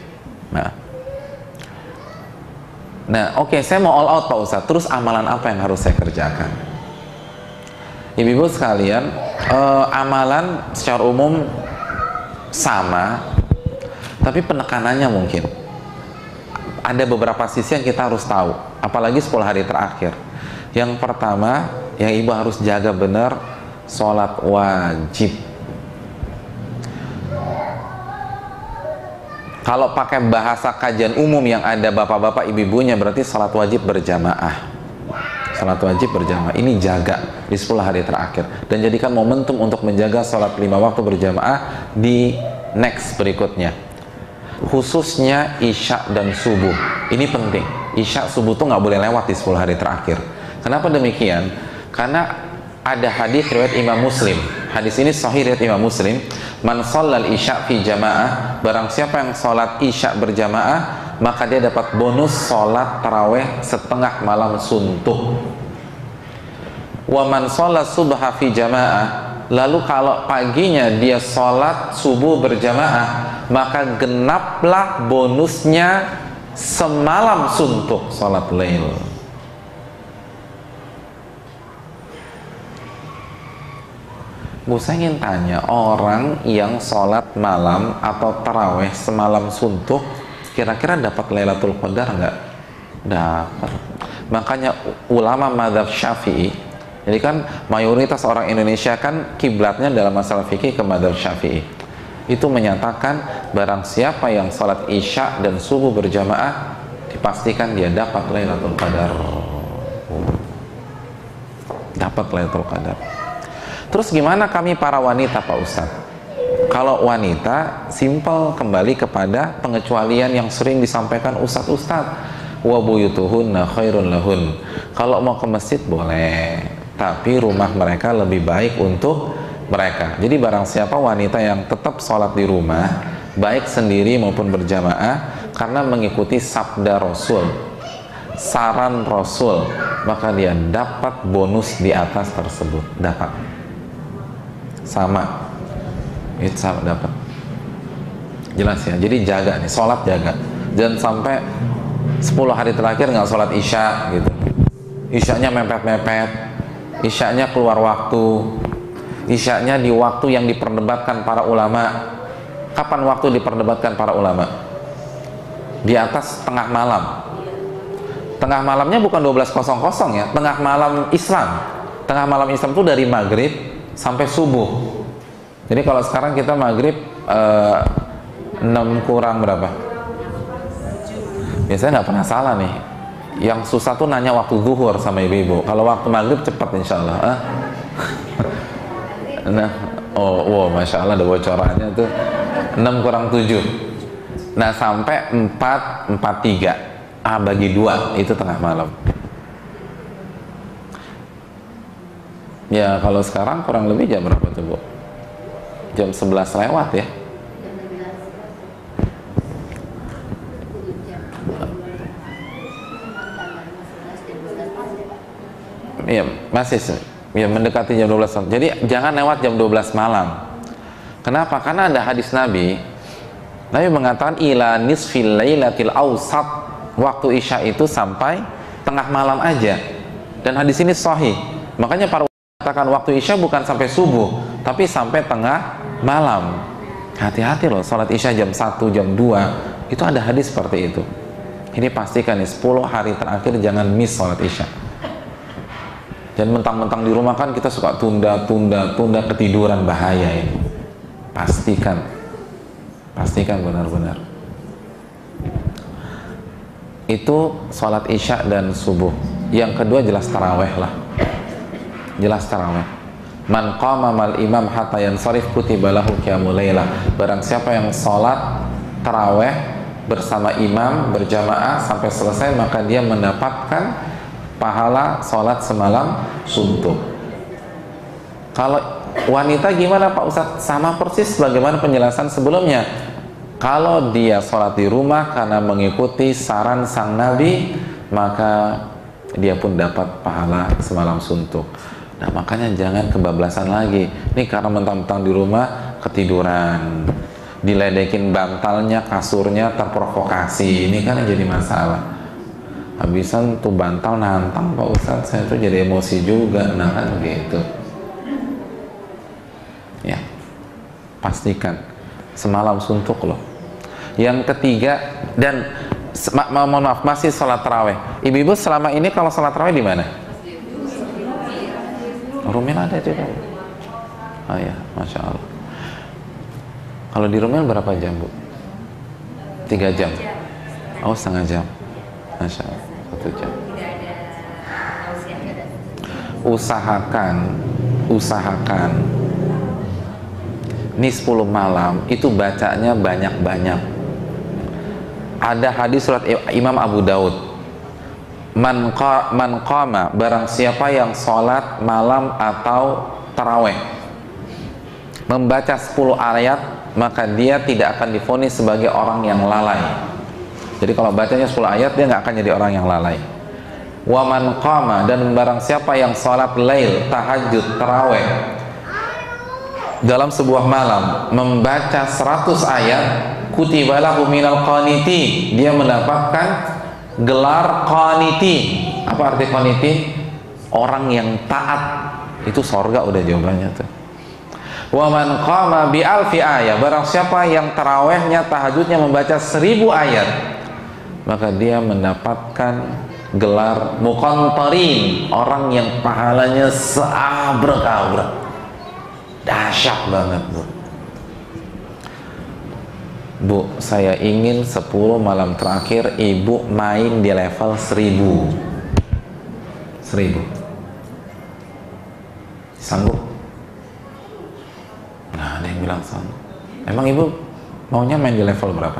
Nah, oke, saya mau all out Pak Ustadz. Terus amalan apa yang harus saya kerjakan? Ibu-ibu sekalian, amalan secara umum sama, tapi penekanannya mungkin. Ada beberapa sisi yang kita harus tahu, apalagi 10 hari terakhir. Yang pertama, yang Ibu harus jaga benar, sholat wajib. Kalau pakai bahasa kajian umum yang ada bapak-bapak ibu-ibunya, berarti sholat wajib berjamaah. Sholat wajib berjamaah, ini jaga di 10 hari terakhir. Dan jadikan momentum untuk menjaga sholat 5 waktu berjamaah di next berikutnya. Khususnya isya dan subuh, ini penting. Isya subuh tuh nggak boleh lewat di 10 hari terakhir. Kenapa demikian? Karena ada hadis riwayat Imam Muslim. Hadis ini sahih riwayat Imam Muslim. Man shallal isya fi jamaah, barang siapa yang sholat isya berjamaah, maka dia dapat bonus sholat taraweh setengah malam suntuk. Wa man shallal subha fi jamaah, lalu kalau paginya dia sholat subuh berjamaah, maka genaplah bonusnya semalam suntuk sholat lail. Saya ingin tanya, orang yang sholat malam atau taraweh semalam suntuk, kira-kira dapat Lailatul Qadar nggak? Dapat. Makanya ulama mazhab Syafi'i, jadi kan mayoritas orang Indonesia kan kiblatnya dalam masalah fikih ke mazhab Syafi'i, itu menyatakan barang siapa yang sholat isya dan subuh berjamaah, dipastikan dia dapat Lailatul Qadar. Dapat Lailatul Qadar. Terus gimana kami para wanita, Pak Ustadz? Kalau wanita, simpel, kembali kepada pengecualian yang sering disampaikan Ustadz-Ustadz. Wa buyutuhunna khairun lahun. Kalau mau ke masjid boleh, tapi rumah mereka lebih baik untuk mereka. Jadi barang siapa wanita yang tetap sholat di rumah, baik sendiri maupun berjamaah, karena mengikuti sabda Rasul, saran Rasul, maka dia dapat bonus di atas tersebut. Dapat. Sama, itu sama dapat. Jelas ya. Jadi jaga nih, sholat jaga. Jangan sampai 10 hari terakhir nggak sholat isya gitu. Isyanya mepet-mepet, isyanya keluar waktu, isyanya di waktu yang diperdebatkan para ulama. Kapan waktu diperdebatkan para ulama? Di atas tengah malam. Tengah malamnya bukan 12.00 ya, tengah malam Islam. Tengah malam Islam itu dari maghrib sampai subuh. Jadi kalau sekarang kita maghrib 6 kurang berapa? Biasanya nggak pernah salah nih. Yang susah tuh nanya waktu zuhur sama ibu-ibu. Kalau waktu maghrib cepat insya Allah. Nah, wow, masya Allah ada bocorannya tuh. 6 kurang 7. Nah sampai 4:43. Bagi 2 itu tengah malam. Ya kalau sekarang kurang lebih jam berapa tuh Bu? Jam 11 lewat ya? Iya masih ya, mendekati jam 12. Jadi jangan lewat jam 12 malam. Kenapa? Karena ada hadis Nabi mengatakan ila nisfil lailatil awsat, waktu isya itu sampai tengah malam aja. Dan hadis ini sahih. Makanya para katakan waktu isya bukan sampai subuh, tapi sampai tengah malam. Hati-hati loh, sholat isya jam 1, jam 2, itu ada hadis seperti itu. Ini pastikan nih, 10 hari terakhir jangan miss sholat isya. Dan mentang-mentang di rumah kan kita suka tunda ketiduran, bahaya ini. Pastikan benar-benar. Itu sholat isya dan subuh. Yang kedua jelas taraweh lah. Jelas taraweh. Man qama mal imam hatta yansarif kutiba lahu qiyamul lailah. Barang siapa yang sholat taraweh bersama imam berjamaah sampai selesai, maka dia mendapatkan pahala sholat semalam suntuk. Kalau wanita gimana Pak Ustadz? Sama persis bagaimana penjelasan sebelumnya. Kalau dia sholat di rumah karena mengikuti saran sang Nabi, maka dia pun dapat pahala semalam suntuk. Nah makanya jangan kebablasan lagi. Ini karena mentang-mentang di rumah ketiduran, diledekin bantalnya, kasurnya, terprovokasi. Ini kan jadi masalah. Habisan tuh bantal nantang Pak Ustadz, saya tuh jadi emosi juga. Nah kan begitu. Ya, pastikan semalam suntuk loh. Yang ketiga, dan mohon maaf, masih sholat taraweh. Ibu-ibu selama ini kalau sholat taraweh di mana? Rumil ada juga. Oh ya, masya Allah. Kalau di Rumil berapa jam Bu? 3 jam. Oh setengah jam. Masya Allah, 1 jam. Usahakan. Ini 10 malam itu bacanya banyak-banyak. Ada hadis surat Imam Abu Daud. man qama, barang siapa yang sholat malam atau taraweh membaca 10 ayat, maka dia tidak akan divonis sebagai orang yang lalai. Jadi kalau bacanya 10 ayat, dia nggak akan jadi orang yang lalai. Wa man qama, dan barang siapa yang sholat lail, tahajud, taraweh dalam sebuah malam membaca 100 ayat, kutiba lahu minal qaniti, dia mendapatkan gelar qaniti. Apa arti qaniti? Orang yang taat. Itu sorga udah jawabannya tuh. Wa man qama bi alfi ayat, barang siapa yang tarawehnya, tahajudnya membaca 1000 ayat, maka dia mendapatkan gelar muqantarin, orang yang pahalanya seabrek-abrek. Dahsyat banget, Bu. Bu, saya ingin 10 malam terakhir ibu main di level 1000. Sanggup? Nah, ada yang bilang sanggup. Emang ibu maunya main di level berapa?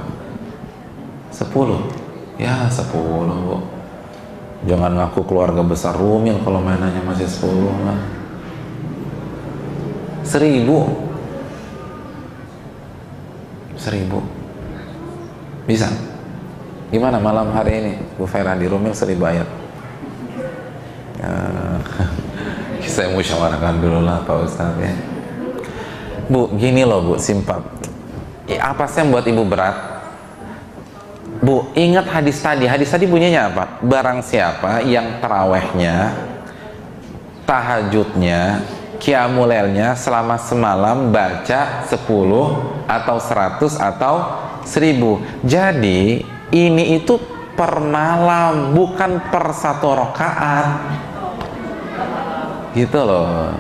10? Ya 10, Bu. Jangan ngaku keluarga besar rumil kalau mainannya masih 10 lah. 1000 bisa? Gimana malam hari ini Bu Fera di Rumil 1000 ayat? Saya musyawarahkan dulu lah Pak Ustadz ya. Bu, gini loh Bu, simpel. Apa sih yang buat ibu berat? Bu, ingat hadis tadi. Hadis tadi bunyinya apa? Barang siapa yang tarawehnya, tahajudnya, qiyamulailnya selama semalam baca 10 atau 100 atau 1000. Jadi ini itu per malam, bukan per 1 rakaat. Gitu loh.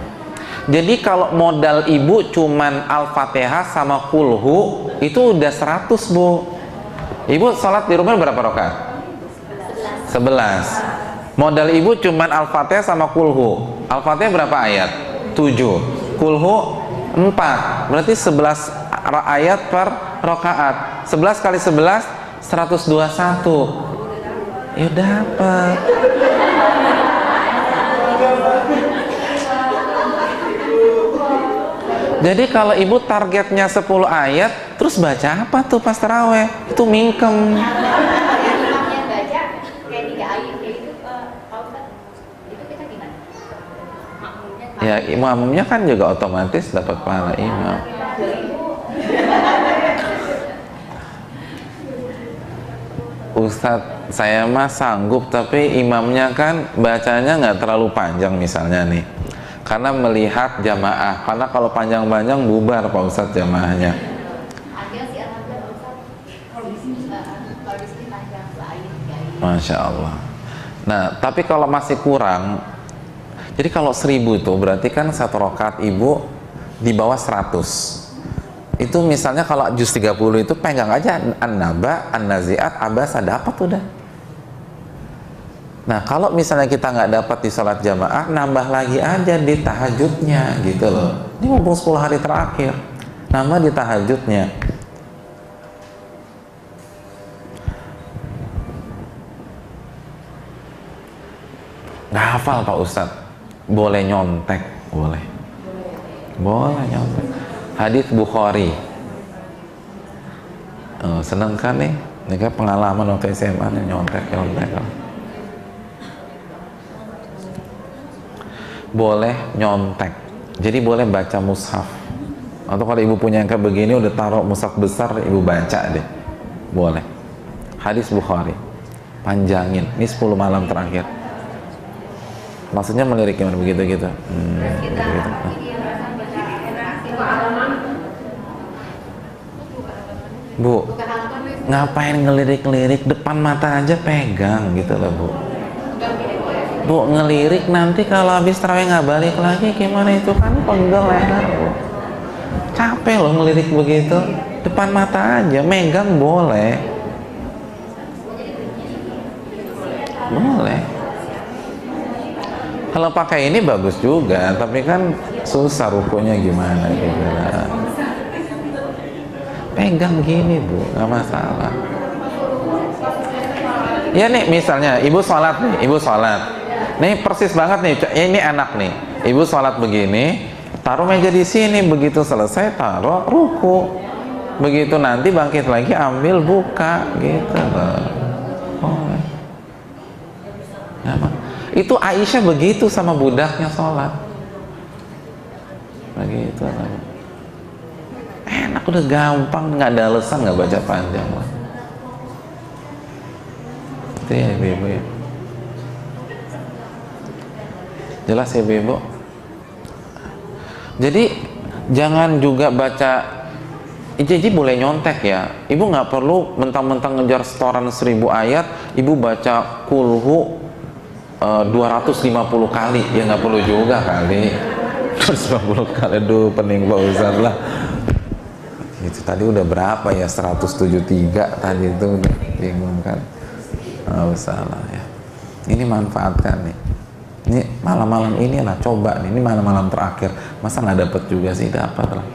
Jadi kalau modal ibu cuman Al-Fatihah sama kulhu, itu udah 100, Bu. Ibu sholat di rumah berapa rakaat? 11. Modal ibu cuman Al-Fatihah sama kulhu. Al-Fatihah berapa ayat? 7, kulhu 4, berarti 11 ayat per rakaat. 11 kali 11 121. Ya dapat. Jadi kalau ibu targetnya 10 ayat, terus baca apa tuh pas taraweh? Itu mingkem. Ya, imamnya kan juga otomatis dapat pahala imam. Ustadz, saya mah sanggup, tapi imamnya kan bacanya nggak terlalu panjang misalnya nih. Karena melihat jamaah, karena kalau panjang-panjang bubar Pak Ustadz jamaahnya. Masya Allah. Nah, tapi kalau masih kurang, jadi kalau 1000 itu berarti kan 1 rakaat ibu di bawah 100. Itu misalnya kalau juz 30 itu pegang aja An-Naba, An-Nazi'at, Abasa, dapat udah. Nah, kalau misalnya kita nggak dapat di sholat jamaah, nambah lagi aja di tahajudnya gitu loh. Ini mumpung 10 hari terakhir, nambah di tahajudnya. Nggak hafal Pak Ustadz? Boleh nyontek, boleh nyontek. Hadis Bukhari. Seneng kan nih? Ini kan pengalaman waktu SMA nih, nyontek. Boleh nyontek. Jadi boleh baca mushaf. Atau kalau ibu punya yang kayak begini udah taruh mushaf besar, ibu baca deh. Boleh. Hadis Bukhari. Panjangin. Ini 10 malam terakhir. Maksudnya melirik gimana begitu gitu. Gitu. Bu, ngapain ngelirik-ngelirik, depan mata aja pegang gitu loh Bu. Bu, ngelirik nanti kalau habis tarawih nggak balik lagi gimana, itu kan pegel leher Bu. Capek loh ngelirik begitu, depan mata aja, megang boleh. Kalau pakai ini bagus juga, tapi kan susah rukunya gimana gitu. Pegang gini Bu, nggak masalah. Ya nih misalnya ibu sholat nih, ibu sholat nih persis banget nih, ini enak nih, ibu sholat begini, taruh meja di sini, begitu selesai taruh ruku, begitu nanti bangkit lagi ambil buka gitu loh. Oh. Itu Aisyah begitu sama budaknya sholat begitu, enak, udah gampang, nggak ada alasan nggak baca panjang lah. Itu ya ibu-ibu ya, jelas ya ibu-ibu. Jadi jangan juga baca, Iji boleh nyontek ya, ibu nggak perlu mentang-mentang ngejar setoran 1000 ayat, ibu baca kulhu 250 kali, ya nggak perlu juga kali. 250 kali, aduh pening Pak Ustaz lah. Itu tadi udah berapa ya, 173 tadi itu, bingung kan. Nggak usah lah ya. Ini manfaatkan nih. Ini malam-malam inilah, coba nih, ini malam-malam terakhir. Masa nggak dapet juga sih, dapat lah.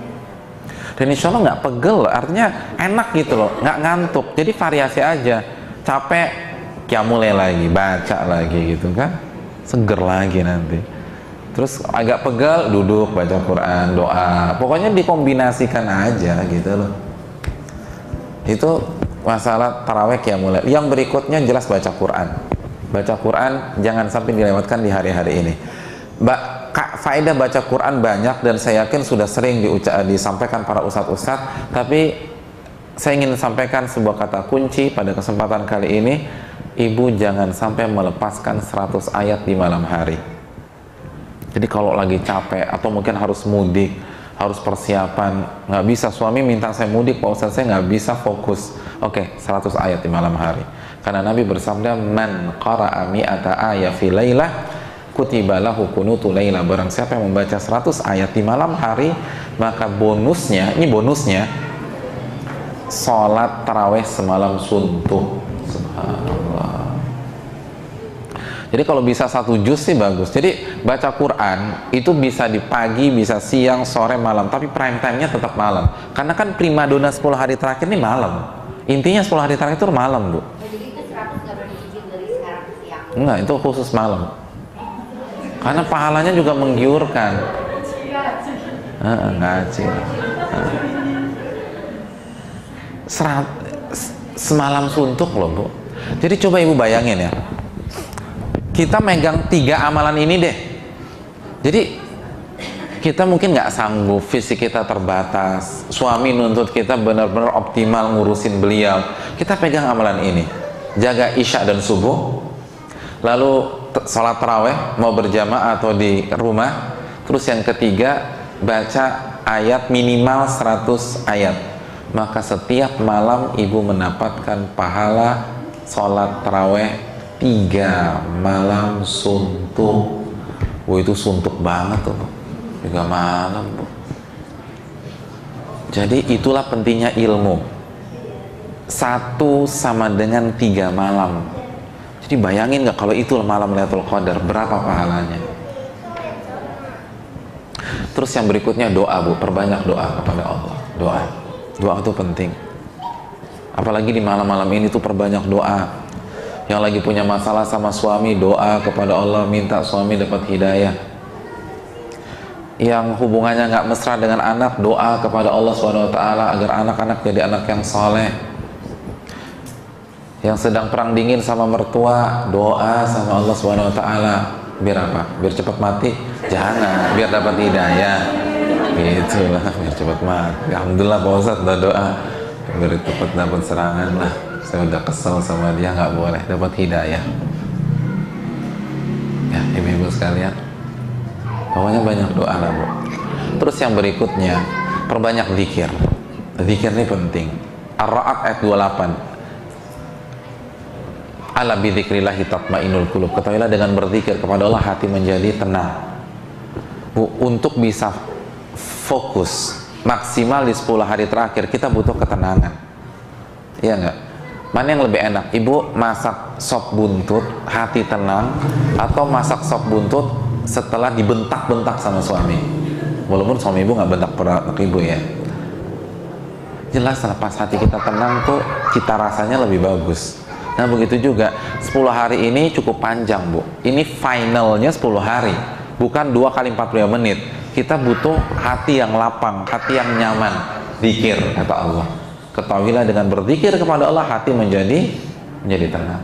Dan insya Allah nggak pegel, artinya enak gitu loh, nggak ngantuk. Jadi variasi aja, capek qiyamul lagi, baca lagi gitu kan, seger lagi nanti. Terus agak pegel, duduk baca Quran, doa, pokoknya dikombinasikan aja gitu loh. Itu masalah taraweh qiyamul lail. Yang berikutnya jelas baca Quran. Baca Quran jangan sampai dilewatkan di hari-hari ini. Faedah baca Quran banyak dan saya yakin sudah sering disampaikan para ustadz-ustadz, tapi saya ingin sampaikan sebuah kata kunci pada kesempatan kali ini. Ibu jangan sampai melepaskan 100 ayat di malam hari. Jadi kalau lagi capek atau mungkin harus mudik, harus persiapan, nggak bisa, suami minta saya mudik Pak Ustadz, saya nggak bisa fokus, oke, 100 ayat di malam hari. Karena Nabi bersabda, man qara'a mi'ata ayat fi lailah kutiba lahu kunutu laila. Barang siapa yang membaca 100 ayat di malam hari, maka bonusnya, ini bonusnya, sholat taraweh semalam suntuk. Subhanallah. Jadi kalau bisa 1 juz sih bagus. Jadi baca Quran itu bisa di pagi, bisa siang, sore, malam, tapi prime time-nya tetap malam. Karena kan primadona 10 hari terakhir ini malam. Intinya 10 hari terakhir itu malam, Bu. Jadi itu 100 nggak berhenti dari sekarang ke siang? Enggak, itu khusus malam. Karena pahalanya juga menggiurkan. Ngaji. Semalam suntuk loh, Bu. Jadi coba ibu bayangin ya, kita megang 3 amalan ini deh. Jadi kita mungkin nggak sanggup, fisik kita terbatas, suami nuntut kita benar-benar optimal ngurusin beliau, kita pegang amalan ini, jaga isya dan subuh, lalu sholat taraweh mau berjamaah atau di rumah. Terus yang ketiga, baca ayat minimal 100 ayat. Maka setiap malam ibu mendapatkan pahala sholat taraweh 3 malam suntuk. Wah, itu suntuk banget tuh, 3 malam, Bu. Jadi itulah pentingnya ilmu. 1 sama dengan 3 malam. Jadi bayangin nggak kalau itu malam Lailatul Qadar, berapa pahalanya? Terus yang berikutnya doa, Bu. Perbanyak doa kepada Allah. Doa itu penting. Apalagi di malam-malam ini tuh perbanyak doa. Yang lagi punya masalah sama suami, doa kepada Allah, minta suami dapat hidayah. Yang hubungannya nggak mesra dengan anak, doa kepada Allah SWT agar anak-anak jadi anak yang soleh. Yang sedang perang dingin sama mertua, doa sama Allah SWT. Biar apa? Biar cepat mati? Jangan, biar dapat hidayah. Gitulah, biar cepat mati. Alhamdulillah Pak Ustadz udah doa, biar cepat dapat serangan lah. Saya udah kesel sama dia, nggak boleh, dapat hidayah. Ya, ibu-ibu sekalian, pokoknya banyak doa lah, Bu. Terus yang berikutnya, perbanyak zikir. Zikir ini penting. Ar-Ra'd ayat 28. Ala bidzikrillahi tatmainnul qulub. Ketahuilah dengan berzikir kepada Allah hati menjadi tenang. Bu, untuk bisa fokus maksimal di 10 hari terakhir kita butuh ketenangan. Iya nggak? Mana yang lebih enak? Ibu masak sop buntut hati tenang, atau masak sop buntut setelah dibentak-bentak sama suami? Walaupun suami ibu nggak bentak anak ibu ya. Jelas pas hati kita tenang tuh cita rasanya lebih bagus. Nah begitu juga 10 hari ini cukup panjang Bu. Ini finalnya 10 hari, bukan 2 kali 45 menit. Kita butuh hati yang lapang, hati yang nyaman. Zikir kata Allah. Ketahuilah dengan berzikir kepada Allah hati menjadi tenang.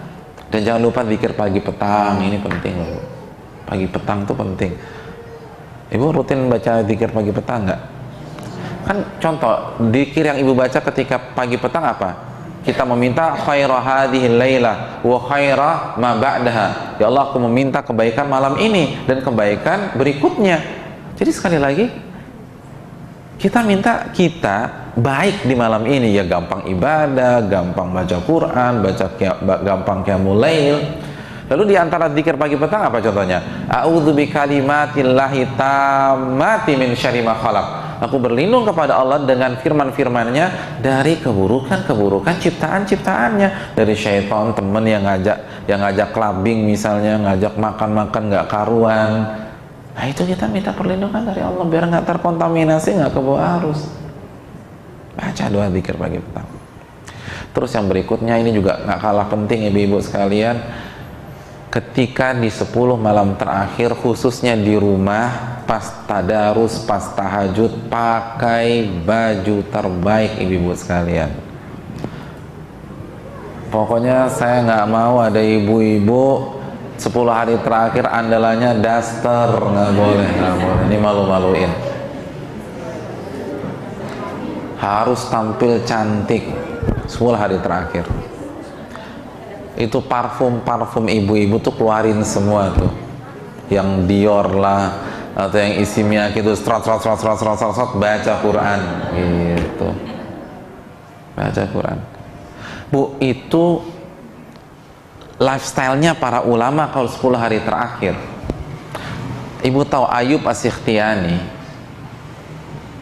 Dan jangan lupa zikir pagi petang, ini penting loh Bu. Pagi petang tuh penting. Ibu rutin baca zikir pagi petang nggak? Kan contoh zikir yang ibu baca ketika pagi petang apa? Kita meminta khaira hadhil lailah wa khaira ma ba'daha. Ya Allah, aku meminta kebaikan malam ini dan kebaikan berikutnya. Jadi sekali lagi kita minta kita baik di malam ini, ya gampang ibadah, gampang baca Quran, gampang qiyamul lail. Lalu di antara zikir pagi petang apa contohnya? A'udzu bikalimatillahi tammati min syarri ma khalaq. Aku berlindung kepada Allah dengan firman-firman-Nya dari keburukan-keburukan ciptaan-ciptaannya. Dari syaitan, teman yang ngajak clubbing misalnya, ngajak makan-makan nggak karuan. Nah itu kita minta perlindungan dari Allah biar nggak terkontaminasi, nggak kebawa arus. Baca doa zikir pagi petang. Terus yang berikutnya ini juga nggak kalah penting ibu-ibu sekalian. Ketika di 10 malam terakhir, khususnya di rumah, pas tadarus, pas tahajud, pakai baju terbaik ibu-ibu sekalian. Pokoknya saya nggak mau ada ibu-ibu 10 hari terakhir andalannya daster, nggak boleh, ini malu-maluin. Harus tampil cantik 10 hari terakhir. Itu parfum ibu-ibu tuh keluarin semua tuh, yang Dior lah atau yang isi Miyake itu strot baca Quran gitu, baca Quran Bu. Itu lifestyle-nya para ulama kalau 10 hari terakhir. Ibu tahu Ayub As-Sikhtiyani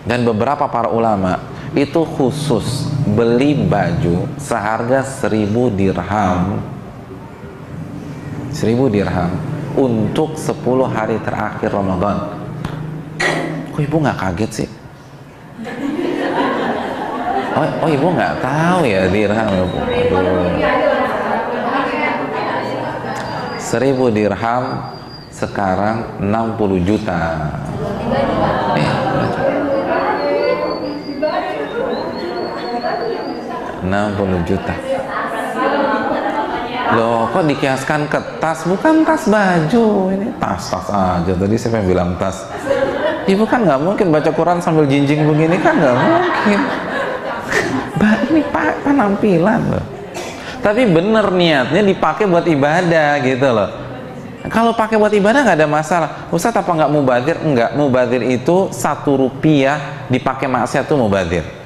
dan beberapa para ulama itu khusus beli baju seharga 1000 dirham untuk 10 hari terakhir Ramadan. Kok ibu nggak kaget sih? Oh ibu nggak tahu ya dirham ya Bu? 1000 dirham sekarang 60 juta. 60 juta. Loh, kok dikiaskan ke tas? Bukan tas baju, ini tas aja. Tadi saya bilang tas. Ibu kan nggak mungkin baca Quran sambil jinjing begini, kan nggak mungkin. Ini penampilan loh. Tapi bener niatnya dipakai buat ibadah gitu loh. Kalau pakai buat ibadah nggak ada masalah. Ustaz apa nggak mubadzir? Enggak, mubadzir itu 1 rupiah dipakai maksiat tuh mubadzir.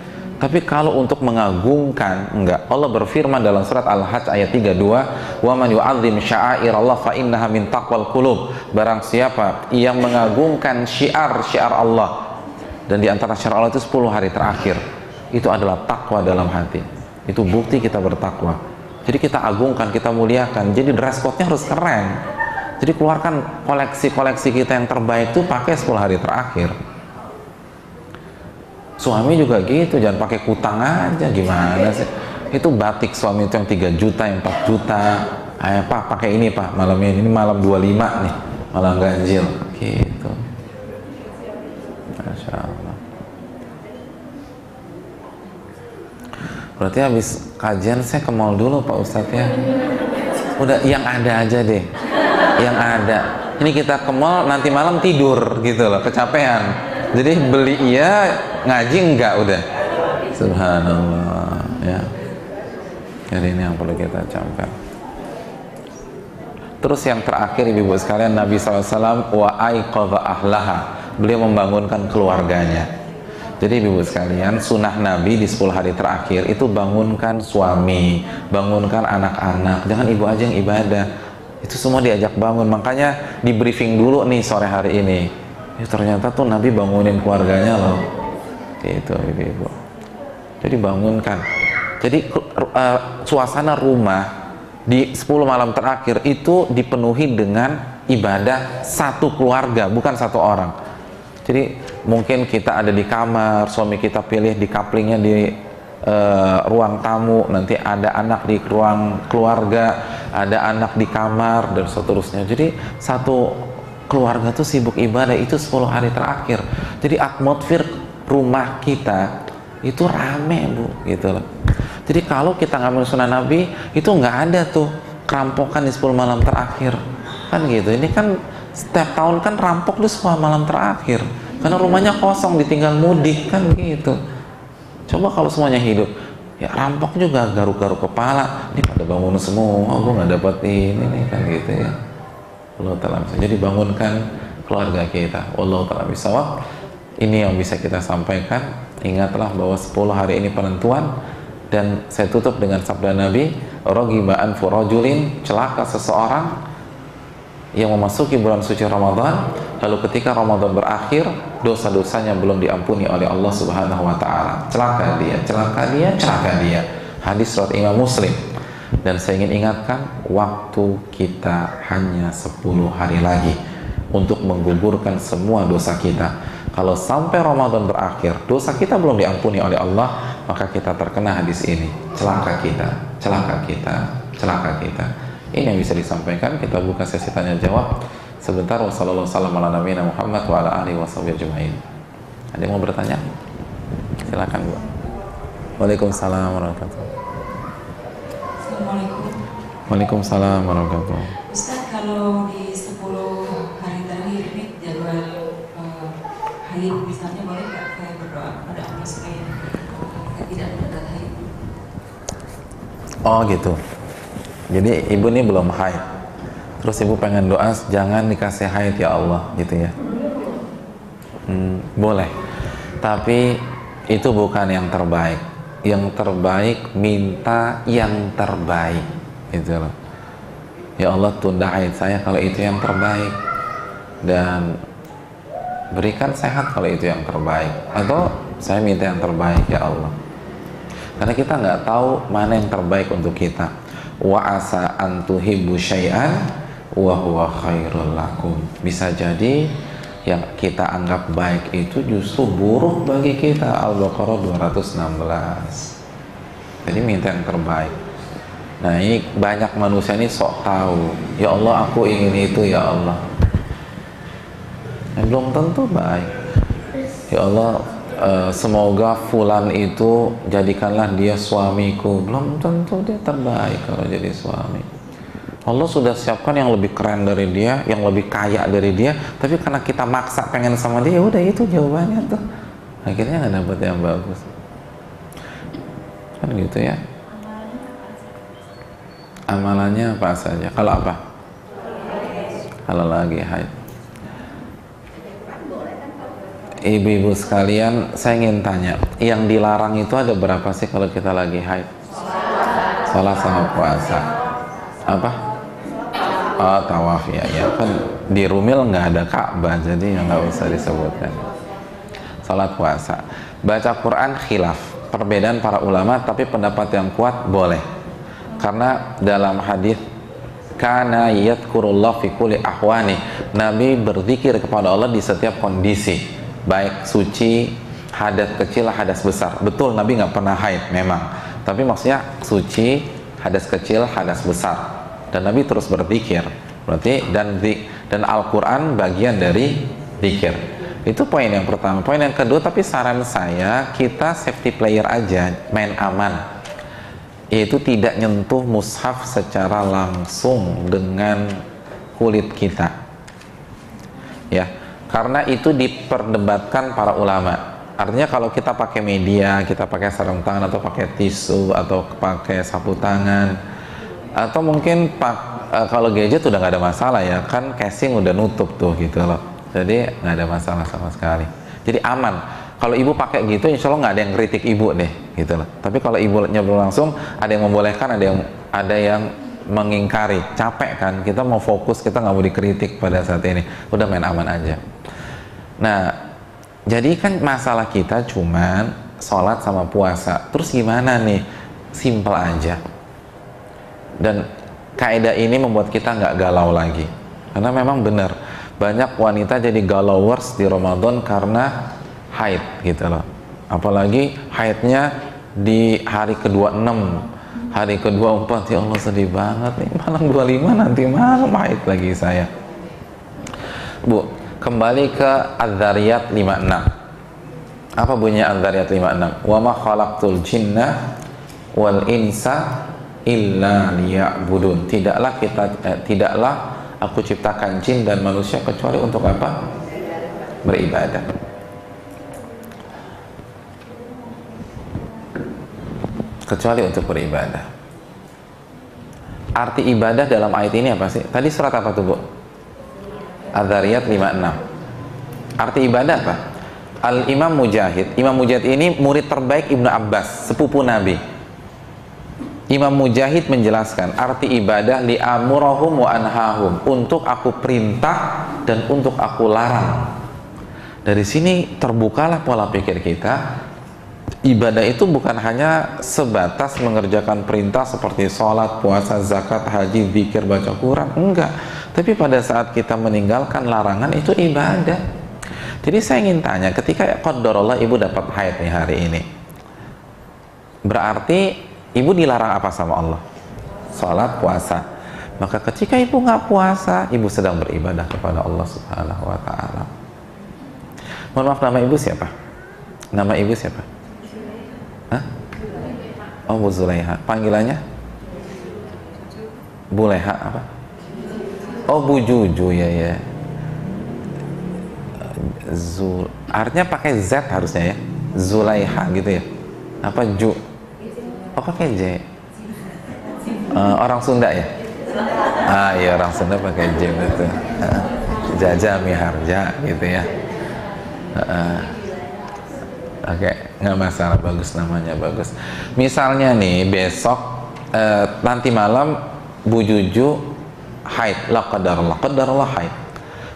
Tapi kalau untuk mengagungkan, enggak. Allah berfirman dalam surat Al-Hajj ayat 32, "Wa man yu'azzim sya'airallah fa innaha min taqwal qulub." Barang siapa yang mengagungkan syiar-syiar Allah, dan di antara syiar Allah itu 10 hari terakhir, itu adalah takwa dalam hati. Itu bukti kita bertakwa. Jadi kita agungkan, kita muliakan. Jadi dress code-nya harus keren. Jadi keluarkan koleksi-koleksi kita yang terbaik itu pakai 10 hari terakhir. Suami juga gitu, jangan pakai kutang aja, gimana sih? Itu batik suami itu yang 3 juta, yang 4 juta. Ayo Pak, pakai ini Pak, malam ini malam 25 nih, malam ganjil, gitu. Masya Allah. Berarti habis kajian saya ke mall dulu Pak Ustadz ya. Udah yang ada aja deh, yang ada. Ini kita ke mall, nanti malam tidur gitu loh, kecapean. Jadi beli iya, ngaji enggak udah. Subhanallah ya. Jadi ini yang perlu kita camkan. Terus yang terakhir ibu-ibu sekalian, Nabi SAW wa aiqadha ahlaha. Beliau membangunkan keluarganya. Jadi ibu-ibu sekalian, sunnah Nabi di 10 hari terakhir itu bangunkan suami, bangunkan anak-anak. Jangan ibu aja yang ibadah. Itu semua diajak bangun. Makanya di briefing dulu nih sore hari ini. Ya, ternyata tuh Nabi bangunin keluarganya loh, gitu ibu-ibu. Jadi bangunkan. Jadi suasana rumah di 10 malam terakhir itu dipenuhi dengan ibadah satu keluarga, bukan satu orang. Jadi mungkin kita ada di kamar, suami kita pilih di couplingnya di ruang tamu, nanti ada anak di ruang keluarga, ada anak di kamar, dan seterusnya. Jadi satu keluarga tuh sibuk ibadah itu 10 hari terakhir. Jadi atmosfer rumah kita itu rame, Bu, gitu loh. Jadi kalau kita ngambil sunnah Nabi, itu nggak ada tuh kerampokan di 10 malam terakhir. Kan gitu. Ini kan setiap tahun kan rampok di 10 malam terakhir. Karena rumahnya kosong, ditinggal mudik, kan gitu. Coba kalau semuanya hidup, ya rampok juga garuk-garuk kepala. Ini pada bangun semua, gue nggak dapet ini nih, kan gitu ya. Allah Ta'ala bisa. Jadi bangunkan keluarga kita. Allah Ta'ala bisa. Ini yang bisa kita sampaikan. Ingatlah bahwa 10 hari ini penentuan. Dan saya tutup dengan sabda Nabi, rogiba anfu rajulin, celaka seseorang yang memasuki bulan suci Ramadan, lalu ketika Ramadan berakhir, dosa-dosanya belum diampuni oleh Allah Subhanahu wa Ta'ala. Celaka dia, celaka dia, celaka dia. Hadis riwayat Imam Muslim. Dan saya ingin ingatkan, waktu kita hanya 10 hari lagi untuk menggugurkan semua dosa kita. Kalau sampai Ramadan berakhir, dosa kita belum diampuni oleh Allah, maka kita terkena hadis ini. Celaka kita, celaka kita, celaka kita. Ini yang bisa disampaikan. Kita buka sesi tanya jawab sebentar. Wassalamualaikum warahmatullahi wabarakatuh wa ala alihi washabihi ajmain. Ada yang mau bertanya? Silakan, Bu. Waalaikumsalam warahmatullahi wabarakatuh. Assalamualaikum. Waalaikumsalam warahmatullahi wabarakatuh. Ustaz, kalau di 10 hari terakhir ini jadwal haid misalnya, boleh nggak saya berdoa pada Allah supaya saya tidak mendapat haid? Oh gitu. Jadi ibu ini belum haid, terus ibu pengen doa jangan dikasih haid ya Allah, gitu ya. Boleh, tapi itu bukan yang terbaik. Yang terbaik minta yang terbaik, gitu loh. Ya Allah, tunda haid saya kalau itu yang terbaik, dan berikan sehat kalau itu yang terbaik. Atau saya minta yang terbaik ya Allah, karena kita nggak tahu mana yang terbaik untuk kita. Wa asa an tuhibbu syai'an wa huwa khairul lakum. Bisa jadi yang kita anggap baik itu justru buruk bagi kita. Al-Baqarah 216. Jadi minta yang terbaik. Nah, ini banyak manusia ini sok tahu. Ya Allah, aku ingin itu ya Allah. Belum tentu baik. Ya Allah, semoga fulan itu jadikanlah dia suamiku. Belum tentu dia terbaik kalau jadi suami. Allah sudah siapkan yang lebih keren dari dia, yang lebih kaya dari dia, tapi karena kita maksa pengen sama dia, udah itu jawabannya tuh. Akhirnya nggak dapet yang bagus. Kan gitu ya. Amalannya apa saja? Kalau apa? Kalau lagi haid. Ibu-ibu sekalian, saya ingin tanya, yang dilarang itu ada berapa sih kalau kita lagi haid? Salat sama puasa. Apa? Oh, tawaf ya, kan di Rumil nggak ada Ka'bah, jadi ya nggak usah disebutkan. Salat puasa. Baca Quran khilaf, perbedaan para ulama, tapi pendapat yang kuat boleh. Karena dalam hadis kana yadhkurullah fi kulli ahwani, Nabi berzikir kepada Allah di setiap kondisi, baik suci, hadas kecil, hadas besar. Betul, Nabi nggak pernah haid memang, tapi maksudnya suci, hadas kecil, hadas besar, dan Nabi terus berzikir. Berarti dan Al-Quran bagian dari zikir. Itu poin yang pertama. Poin yang kedua, tapi saran saya kita safety player aja, main aman, yaitu tidak nyentuh mushaf secara langsung dengan kulit kita, ya, karena itu diperdebatkan para ulama. Artinya kalau kita pakai media, kita pakai sarung tangan atau pakai tisu atau pakai sapu tangan, atau mungkin kalau gadget udah nggak ada masalah ya, kan casing udah nutup tuh gitu loh, jadi nggak ada masalah sama sekali, jadi aman. Kalau ibu pakai gitu, insya Allah nggak ada yang kritik ibu deh, gitu loh. Tapi kalau ibunya belum langsung, ada yang membolehkan, ada yang mengingkari. Capek kan? Kita mau fokus, kita nggak mau dikritik pada saat ini. Udah main aman aja. Nah, jadi kan masalah kita cuman sholat sama puasa. Terus gimana nih? Simple aja. Dan kaidah ini membuat kita nggak galau lagi. Karena memang benar, banyak wanita jadi galowers di Ramadan karena haid gitu loh. Apalagi haidnya di hari kedua 6, hari kedua 4, ya Allah sedih banget nih, malam 25 nanti malam haid lagi saya. Bu, kembali ke Adz-Dzariyat 56. Apa bunyinya Adz-Dzariyat 56? Wa ma khalaqtul jinna wal insa illa liya'budun. Tidaklah aku ciptakan jin dan manusia kecuali untuk apa? Beribadah. Kecuali untuk beribadah. Arti ibadah dalam ayat ini apa sih? Tadi surat apa tuh, Bu? Adz-Dzariyat 56. Arti ibadah apa? Al-Imam Mujahid. Imam Mujahid ini murid terbaik Ibnu Abbas, sepupu Nabi. Imam Mujahid menjelaskan arti ibadah li'amurahum wa anhahum, untuk aku perintah dan untuk aku larang. Dari sini terbukalah pola pikir kita. Ibadah itu bukan hanya sebatas mengerjakan perintah seperti sholat, puasa, zakat, haji, zikir, baca Quran, enggak. Tapi pada saat kita meninggalkan larangan itu ibadah. Jadi saya ingin tanya, ketika qadarullah ibu dapat haid nih hari ini, berarti ibu dilarang apa sama Allah? Sholat, puasa. Maka ketika ibu nggak puasa, ibu sedang beribadah kepada Allah Subhanahu wa Ta'ala. Mohon maaf, nama ibu siapa? Nama ibu siapa? Hah? Oh, Bu Zulaiha. Panggilannya? Bu Leha apa? Oh, Bu Juju, ya. Artinya pakai Z harusnya ya. Zulaiha gitu ya. Apa Ju? Oh, pakai J. Orang Sunda ya? Ah, iya, orang Sunda pakai J betul. Jaja Miharja gitu ya. Oke, nggak masalah, bagus namanya, bagus. Misalnya nih besok nanti malam Bu Juju haid, la qadarullah haid.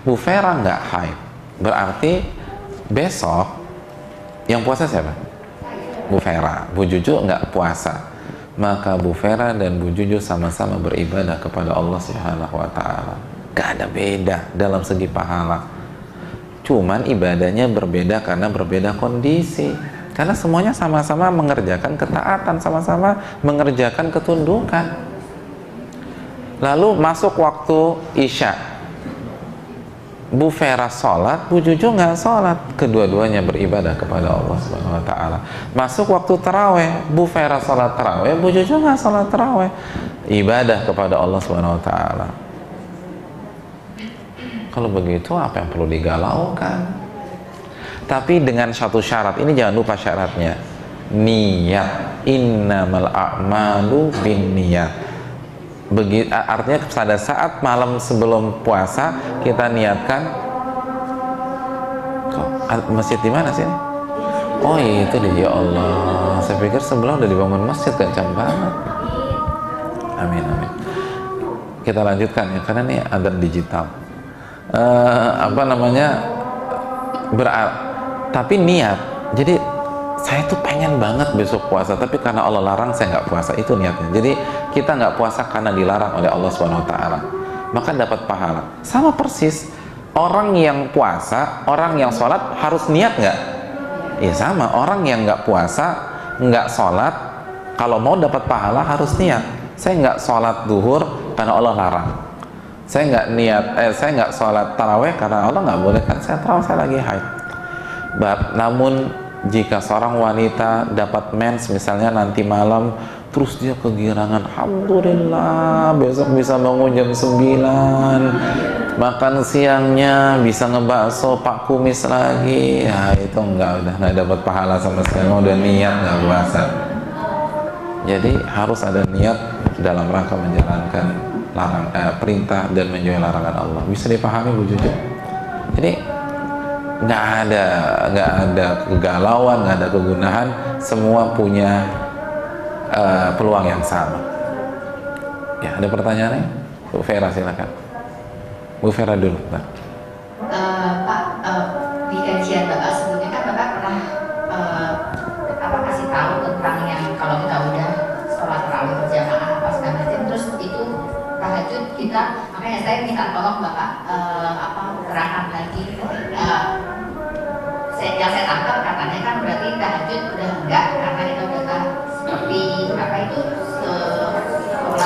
Bu Vera nggak haid, berarti besok yang puasa siapa? Bu Vera. Bu Juju nggak puasa, maka Bu Vera dan Bu Juju sama-sama beribadah kepada Allah Subhanahu wa Ta'ala. Gak ada beda dalam segi pahala. Cuman ibadahnya berbeda karena berbeda kondisi. Karena semuanya sama-sama mengerjakan ketaatan, sama-sama mengerjakan ketundukan. Lalu masuk waktu Isya, Bu Vera sholat, Bu Juju nggak sholat. Kedua-duanya beribadah kepada Allah Subhanahu wa Ta'ala. Masuk waktu taraweh, Bu Vera sholat taraweh, Bu Juju nggak sholat taraweh. Ibadah kepada Allah Subhanahu wa Ta'ala. Kalau begitu apa yang perlu digalaukan? Tapi dengan satu syarat, ini jangan lupa syaratnya, niat. Innamal a'malu binniyat. Artinya pada saat malam sebelum puasa kita niatkan. Masjid di mana sih ini? Oh, itu deh, ya Allah. Saya pikir sebelah udah dibangun masjid, kencang banget. Amin. Kita lanjutkan ya, karena ini adzan digital. Tapi niat. Jadi saya tuh pengen banget besok puasa, tapi karena Allah larang saya nggak puasa, itu niatnya. Jadi kita nggak puasa karena dilarang oleh Allah Subhanahu wa Ta'ala, maka dapat pahala. Sama persis orang yang puasa, orang yang sholat harus niat nggak? Ya sama, orang yang nggak puasa, nggak sholat, kalau mau dapat pahala harus niat. Saya nggak sholat duhur karena Allah larang. Saya nggak sholat taraweh karena Allah nggak boleh, kan saya taraweh, saya lagi haid. Namun jika seorang wanita dapat mens misalnya nanti malam, terus dia kegirangan, alhamdulillah besok bisa bangun jam 9, makan siangnya bisa ngebakso Pak Kumis lagi, ya itu udah nggak dapat pahala sama sekali, udah niat nggak puasa. Jadi harus ada niat dalam rangka menjalankan perintah dan menjauhi larangan Allah. Bisa dipahami, Bu Juju? Jadi nggak ada kegalauan, nggak ada kegunahan, semua punya peluang yang sama. Ya, ada pertanyaannya? Bu Vera silakan. Bu Vera dulu. Pak, di kajian Bapak sebelumnya kan Bapak pernah kasih tahu tentang yang kalau kita udah sholat tarawih berjamaah apa segala macam, terus itu tahajud kita, makanya saya minta tolong Bapak terangkan lagi. Yang saya tangkap katanya kan berarti tahajud udah enggak karena kita udah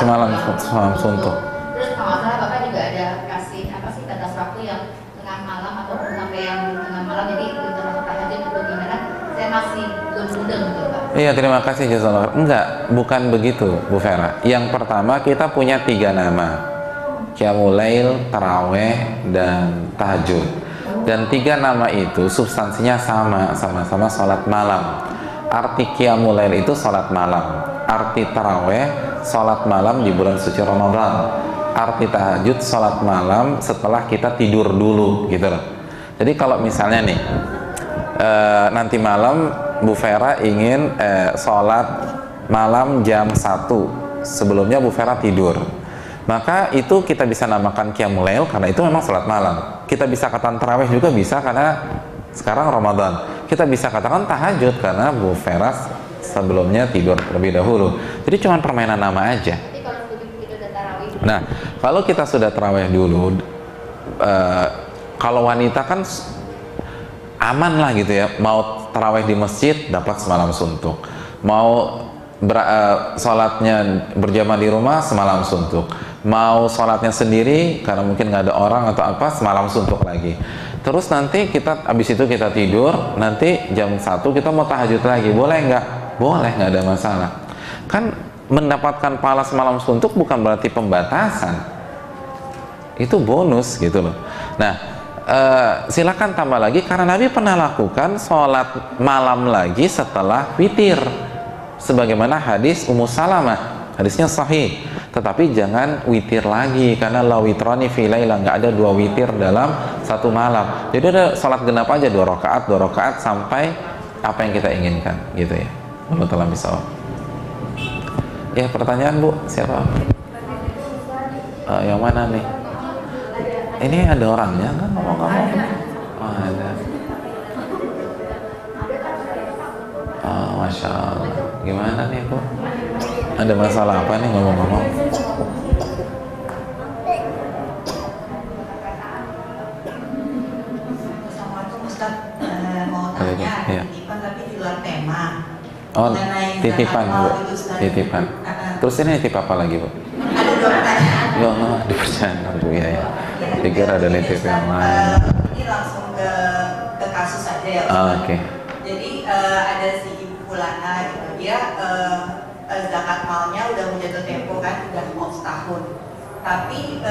semalam suntuk. Terus kalau nggak salah Bapak juga ada kasih apa sih batas waktu yang tengah malam ataupun sampai yang tengah malam, jadi termasuk tahajud itu gimana? Saya masih belum mudeng gitu Pak. Iya, terima kasih jazakallah. Enggak, bukan begitu Bu Vera. Yang pertama kita punya 3 nama, Qiyamul Lail, Taraweh, dan Tahajud. Dan 3 nama itu substansinya sama-sama sholat malam. Arti Qiyamul Lail itu sholat malam, arti Taraweh sholat malam di bulan suci Ramadan, arti Tahajud sholat malam setelah kita tidur dulu gitu loh. Jadi kalau misalnya nih nanti malam Bu Vera ingin sholat malam jam 1, sebelumnya Bu Vera tidur, maka itu kita bisa namakan Qiyamul Lail karena itu memang sholat malam. Kita bisa katakan Taraweh juga bisa karena sekarang Ramadan. Kita bisa katakan Tahajud karena Bu Vera sebelumnya tidur terlebih dahulu. Jadi cuma permainan nama aja. Nah, kalau kita sudah tarawih dulu, kalau wanita kan aman lah gitu ya. Mau tarawih di masjid dapat semalam suntuk. Mau sholatnya berjamaah di rumah semalam suntuk. Mau sholatnya sendiri karena mungkin nggak ada orang atau apa semalam suntuk lagi. Terus nanti kita abis itu kita tidur, nanti jam 1 kita mau tahajud lagi, boleh nggak? Boleh, nggak ada masalah. Kan mendapatkan pahala semalam suntuk bukan berarti pembatasan, itu bonus gitu loh. Nah, silakan tambah lagi karena Nabi pernah lakukan sholat malam lagi setelah witir, sebagaimana hadis Ummu Salamah, hadisnya sahih. Tetapi jangan witir lagi karena la witrani fi laila, nggak ada 2 witir dalam satu malam. Jadi ada sholat genap aja 2 rakaat sampai apa yang kita inginkan gitu ya. Allah telah bisa. Ya, pertanyaan Bu, siapa? Yang mana nih? Ini ada orangnya kan ngomong-ngomong? Oh, ada. Oh, Masya Allah. Gimana nih Bu? Ada masalah apa nih ngomong-ngomong? Assalamualaikum Ustaz, mau tanya titipan tapi di luar tema. Oh, titipan Bu, titipan. Terus ini titip apa lagi Bu? Ada 2 pertanyaan. Ya, dipercaya Bu ya. Pikir ada titip yang lain. Ini langsung ke kasus aja ya Oh, Ustaz. oke. Jadi ada si Ibu Fulana gitu, dia zakat malnya udah mau jatuh tempo kan, udah mau setahun. Tapi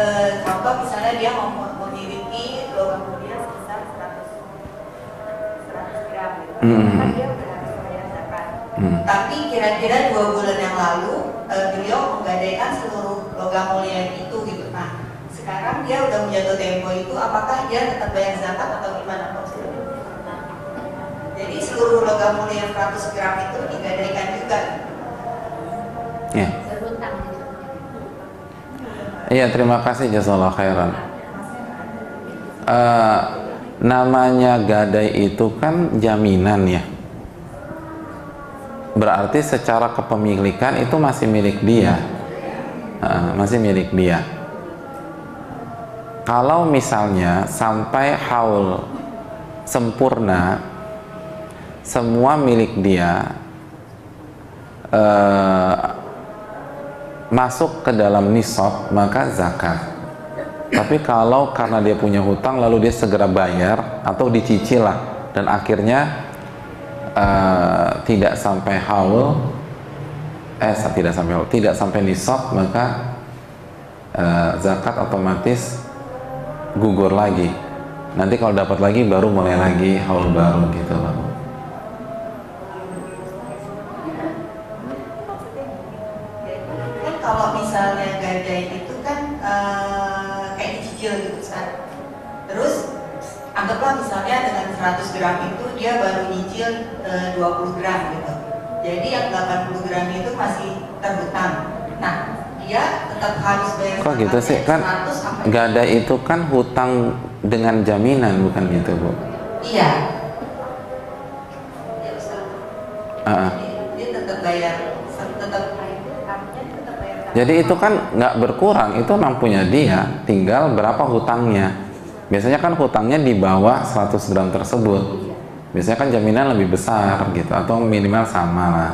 contoh misalnya dia mau memiliki logam mulia sebesar 100 gram gitu. Kan dia udah harus bayar zakat. Tapi kira-kira 2 bulan yang lalu beliau menggadaikan seluruh logam mulia itu gitu. Nah, sekarang dia udah menjatuh tempo itu, apakah dia tetap bayar zakat atau gimana maksudnya? Jadi seluruh logam mulia 100 gram itu digadaikan juga. Ya. Iya, terima kasih jazakallahu khairan. Namanya gadai itu kan jaminan ya. Berarti secara kepemilikan itu masih milik dia. Masih milik dia. Kalau misalnya sampai haul sempurna semua milik dia masuk ke dalam nisab, maka zakat. Tapi kalau karena dia punya hutang lalu dia segera bayar atau dicicil lah dan akhirnya tidak sampai haul, tidak sampai nisab, maka zakat otomatis gugur lagi. Nanti kalau dapat lagi baru mulai lagi haul baru gitu loh. Kalau misalnya gadai itu kan kayak dicicil gitu Ustaz. Terus anggaplah misalnya dengan 100 gram itu dia baru nyicil 20 gram gitu. Jadi yang 80 gram itu masih terhutang. Nah, dia tetap harus bayar. Kok gitu sih? Kan gadai itu kan hutang dengan jaminan, bukan gitu Bu? Iya. Ya Ustaz. Dia tetap bayar, Jadi itu kan nggak berkurang, itu memang punya dia, tinggal berapa hutangnya. Biasanya kan hutangnya di bawah 100 gram tersebut. Biasanya kan jaminan lebih besar gitu, atau minimal sama lah.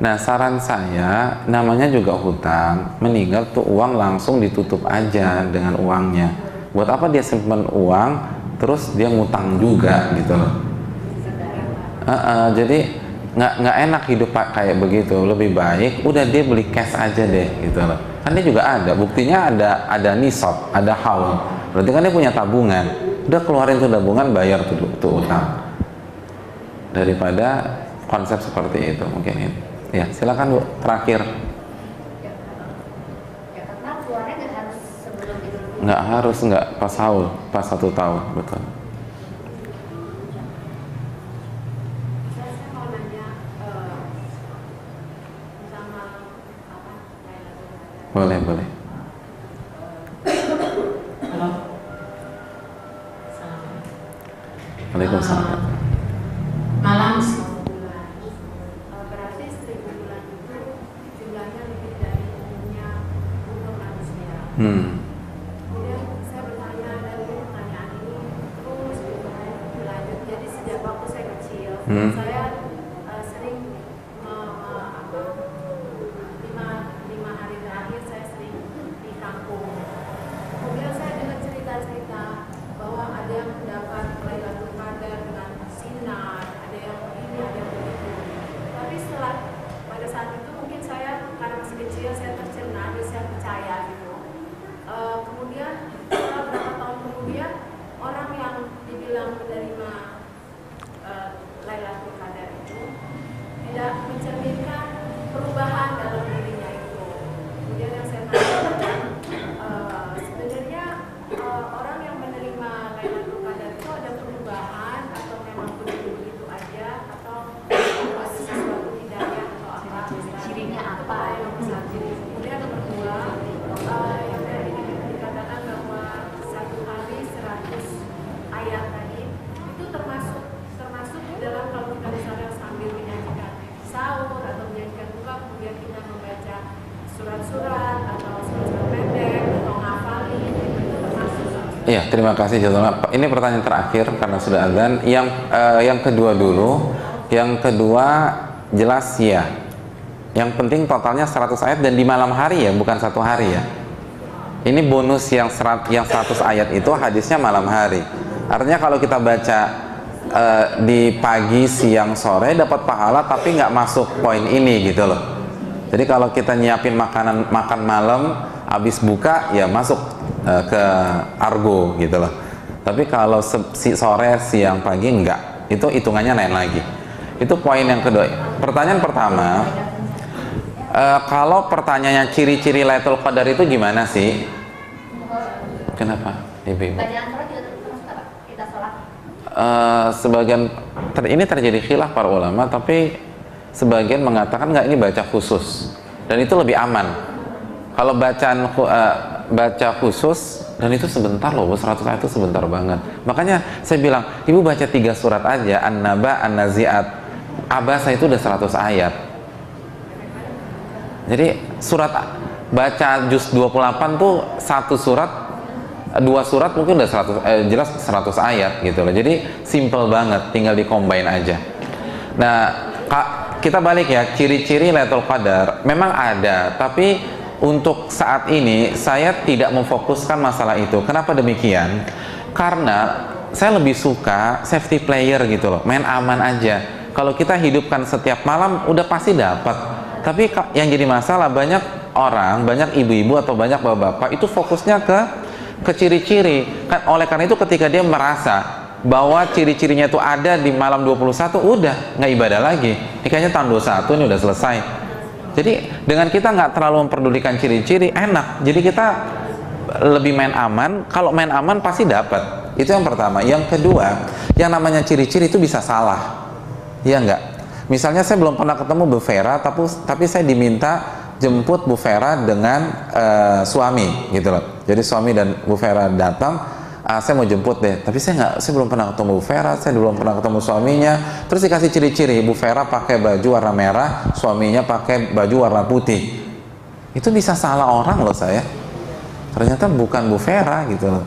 Nah, saran saya, namanya juga hutang, meninggal tuh uang langsung ditutup aja dengan uangnya. Buat apa dia simpan uang, terus dia ngutang juga gitu loh. Jadi nggak enak hidup kayak begitu. Lebih baik udah dia beli cash aja deh gitu loh. Kan dia juga ada, buktinya ada nisab, ada haul. Berarti kan dia punya tabungan. Udah keluarin tuh tabungan, bayar tuh utang. Daripada konsep seperti itu mungkin ini. Ya, silakan Bu, terakhir. Ya, karena keluarnya nggak harus sebelum itu. Nggak pas haul, pas 1 tahun, betul. Saya mau nanya sama apa? Boleh. Halo. Waalaikumsalam. Malam. Berarti 1000 bulan itu jumlahnya lebih dari umumnya untuk manusia. Kemudian saya bertanya dari pertanyaan ini terus berlanjut. Jadi sejak waktu saya kecil, saya sering lima hari terakhir saya sering di kampung. Kemudian saya dengar cerita-cerita bahwa ada yang mendapat Lailatul Qadar dengan sinar, ada yang ini, ada yang begitu. Tapi setelah pada saat itu mungkin saya karena masih kecil saya tercerna, jadi saya percaya gitu. Kemudian setelah beberapa tahun kemudian orang yang dibilang menerima Lailatul Qadar itu tidak mencerminkan perubahan dalam dirinya itu. Kemudian yang saya tanyakan sebenarnya orang yang menerima Lailatul Qadar itu ada perubahan atau memang begitu aja atau ada sesuatu hidayah atau apa? Cirinya apa? Kemudian nomor 2, yang dari dikatakan bahwa satu hari 100 ayat tadi itu termasuk dalam kalau kita misalnya sambil menyajikan sahur atau menyajikan buka, kemudian kita membaca surat-surat atau surat-surat pendek atau ngafalin, itu termasuk. Iya, terima kasih Jazakallah. Ini pertanyaan terakhir karena sudah azan. Yang kedua dulu. Yang kedua jelas ya. Yang penting totalnya 100 ayat dan di malam hari ya, bukan satu hari ya. Ini bonus yang 100 ayat itu hadisnya malam hari. Artinya kalau kita baca di pagi, siang, sore dapat pahala tapi nggak masuk poin ini gitu loh. Jadi kalau kita nyiapin makan malam habis buka ya masuk ke argo gitu loh. Tapi kalau sore, siang, pagi enggak. Itu hitungannya lain lagi. Itu poin yang kedua. Pertanyaan pertama, kalau pertanyaannya ciri-ciri Lailatul Qadar itu gimana sih? Kenapa? Ibu-ibu. Bacaan sholat juga termasuk apa? Kita sholat. Sebagian ini terjadi khilaf para ulama, tapi sebagian mengatakan nggak, ini baca khusus dan itu lebih aman. Kalau baca khusus dan itu sebentar loh, 100 ayat itu sebentar banget. Makanya saya bilang, ibu baca 3 surat aja, An-Naba, An-Nazi'at, Abasa itu udah 100 ayat. Jadi baca juz 28 tuh 1 surat, 2 surat mungkin udah 100, jelas 100 ayat gitu loh. Jadi simple banget, tinggal di-combine aja. Nah, kita balik ya, ciri-ciri Lailatul Qadar memang ada, tapi untuk saat ini saya tidak memfokuskan masalah itu. Kenapa demikian? Karena saya lebih suka safety player gitu loh, main aman aja. Kalau kita hidupkan setiap malam udah pasti dapat. Tapi yang jadi masalah banyak orang, banyak ibu-ibu atau banyak bapak-bapak itu fokusnya ke ciri-ciri. Oleh karena itu ketika dia merasa bahwa ciri-cirinya itu ada di malam 21, udah nggak ibadah lagi. Nikahnya tahun 21 ini udah selesai. Jadi dengan kita nggak terlalu memperdulikan ciri-ciri, enak. Jadi kita lebih main aman. Kalau main aman pasti dapat. Itu yang pertama. Yang kedua, yang namanya ciri-ciri itu bisa salah. Iya nggak? Misalnya saya belum pernah ketemu Bu Vera, tapi saya diminta jemput Bu Vera dengan suami, gitu loh. Jadi suami dan Bu Vera datang, saya mau jemput deh. Tapi saya belum pernah ketemu Bu Vera, saya belum pernah ketemu suaminya. Terus dikasih ciri-ciri, Bu Vera pakai baju warna merah, suaminya pakai baju warna putih. Itu bisa salah orang loh saya. Ternyata bukan Bu Vera gitu loh.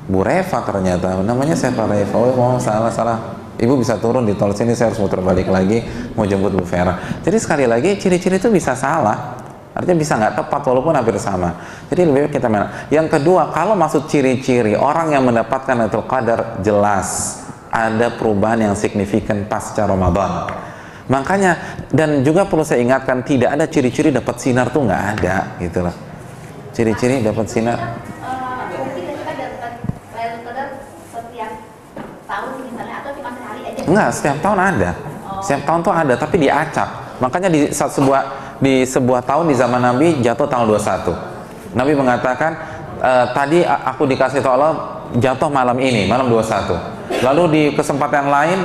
Bu Reva ternyata, namanya siapa Reva? Oh salah. Ibu bisa turun di tol sini, saya harus muter balik lagi mau jemput Bu Vera. Jadi sekali lagi ciri-ciri itu bisa salah, artinya bisa nggak tepat walaupun hampir sama. Jadi lebih baik kita Yang kedua, kalau maksud ciri-ciri orang yang mendapatkan Lailatul Qadar, jelas ada perubahan yang signifikan pasca Ramadan. Makanya, dan juga perlu saya ingatkan, tidak ada ciri-ciri dapat sinar tuh, nggak ada gitu loh. Ciri-ciri dapat sinar. Mungkin kita dapat Lailatul Qadar setiap tahun misalnya, atau cuma sekali aja? Enggak, setiap tahun ada. Setiap tahun tuh ada, tapi diacak. Makanya di sebuah tahun di zaman Nabi jatuh tanggal 21. Nabi mengatakan, tadi aku dikasih tahu Allah jatuh malam ini, malam 21. Lalu di kesempatan yang lain,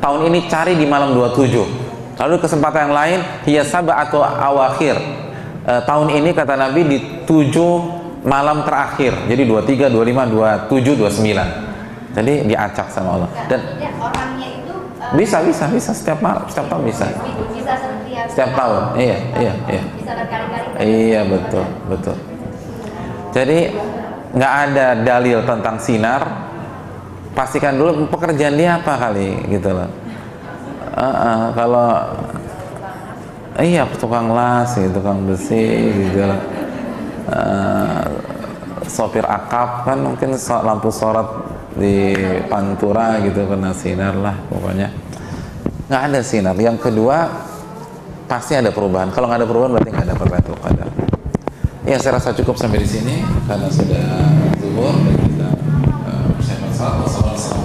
tahun ini cari di malam 27. Lalu kesempatan yang lain, hiya sab'atu awakhir. Tahun ini kata Nabi di 7 malam terakhir. Jadi 23, 25, 27, 29. Jadi diacak sama Allah. Dan orangnya itu bisa setiap malam, setiap tahun bisa. Bisa Setiap tahun. Iya. Bisa berkali-kali. Iya, betul. Jadi nggak ada dalil tentang sinar. Pastikan dulu pekerjaan dia apa kali gitu loh. Kalau iya tukang las, gitu, tukang besi gitu loh. Sopir akap kan mungkin lampu sorot di pantura gitu kena sinar lah pokoknya. Nggak ada sinar. Yang kedua, pasti ada perubahan. Kalau nggak ada perubahan berarti nggak ada Lailatul Qadar. Ya, saya rasa cukup sampai di sini karena sudah zuhur dan kita bersiap salat.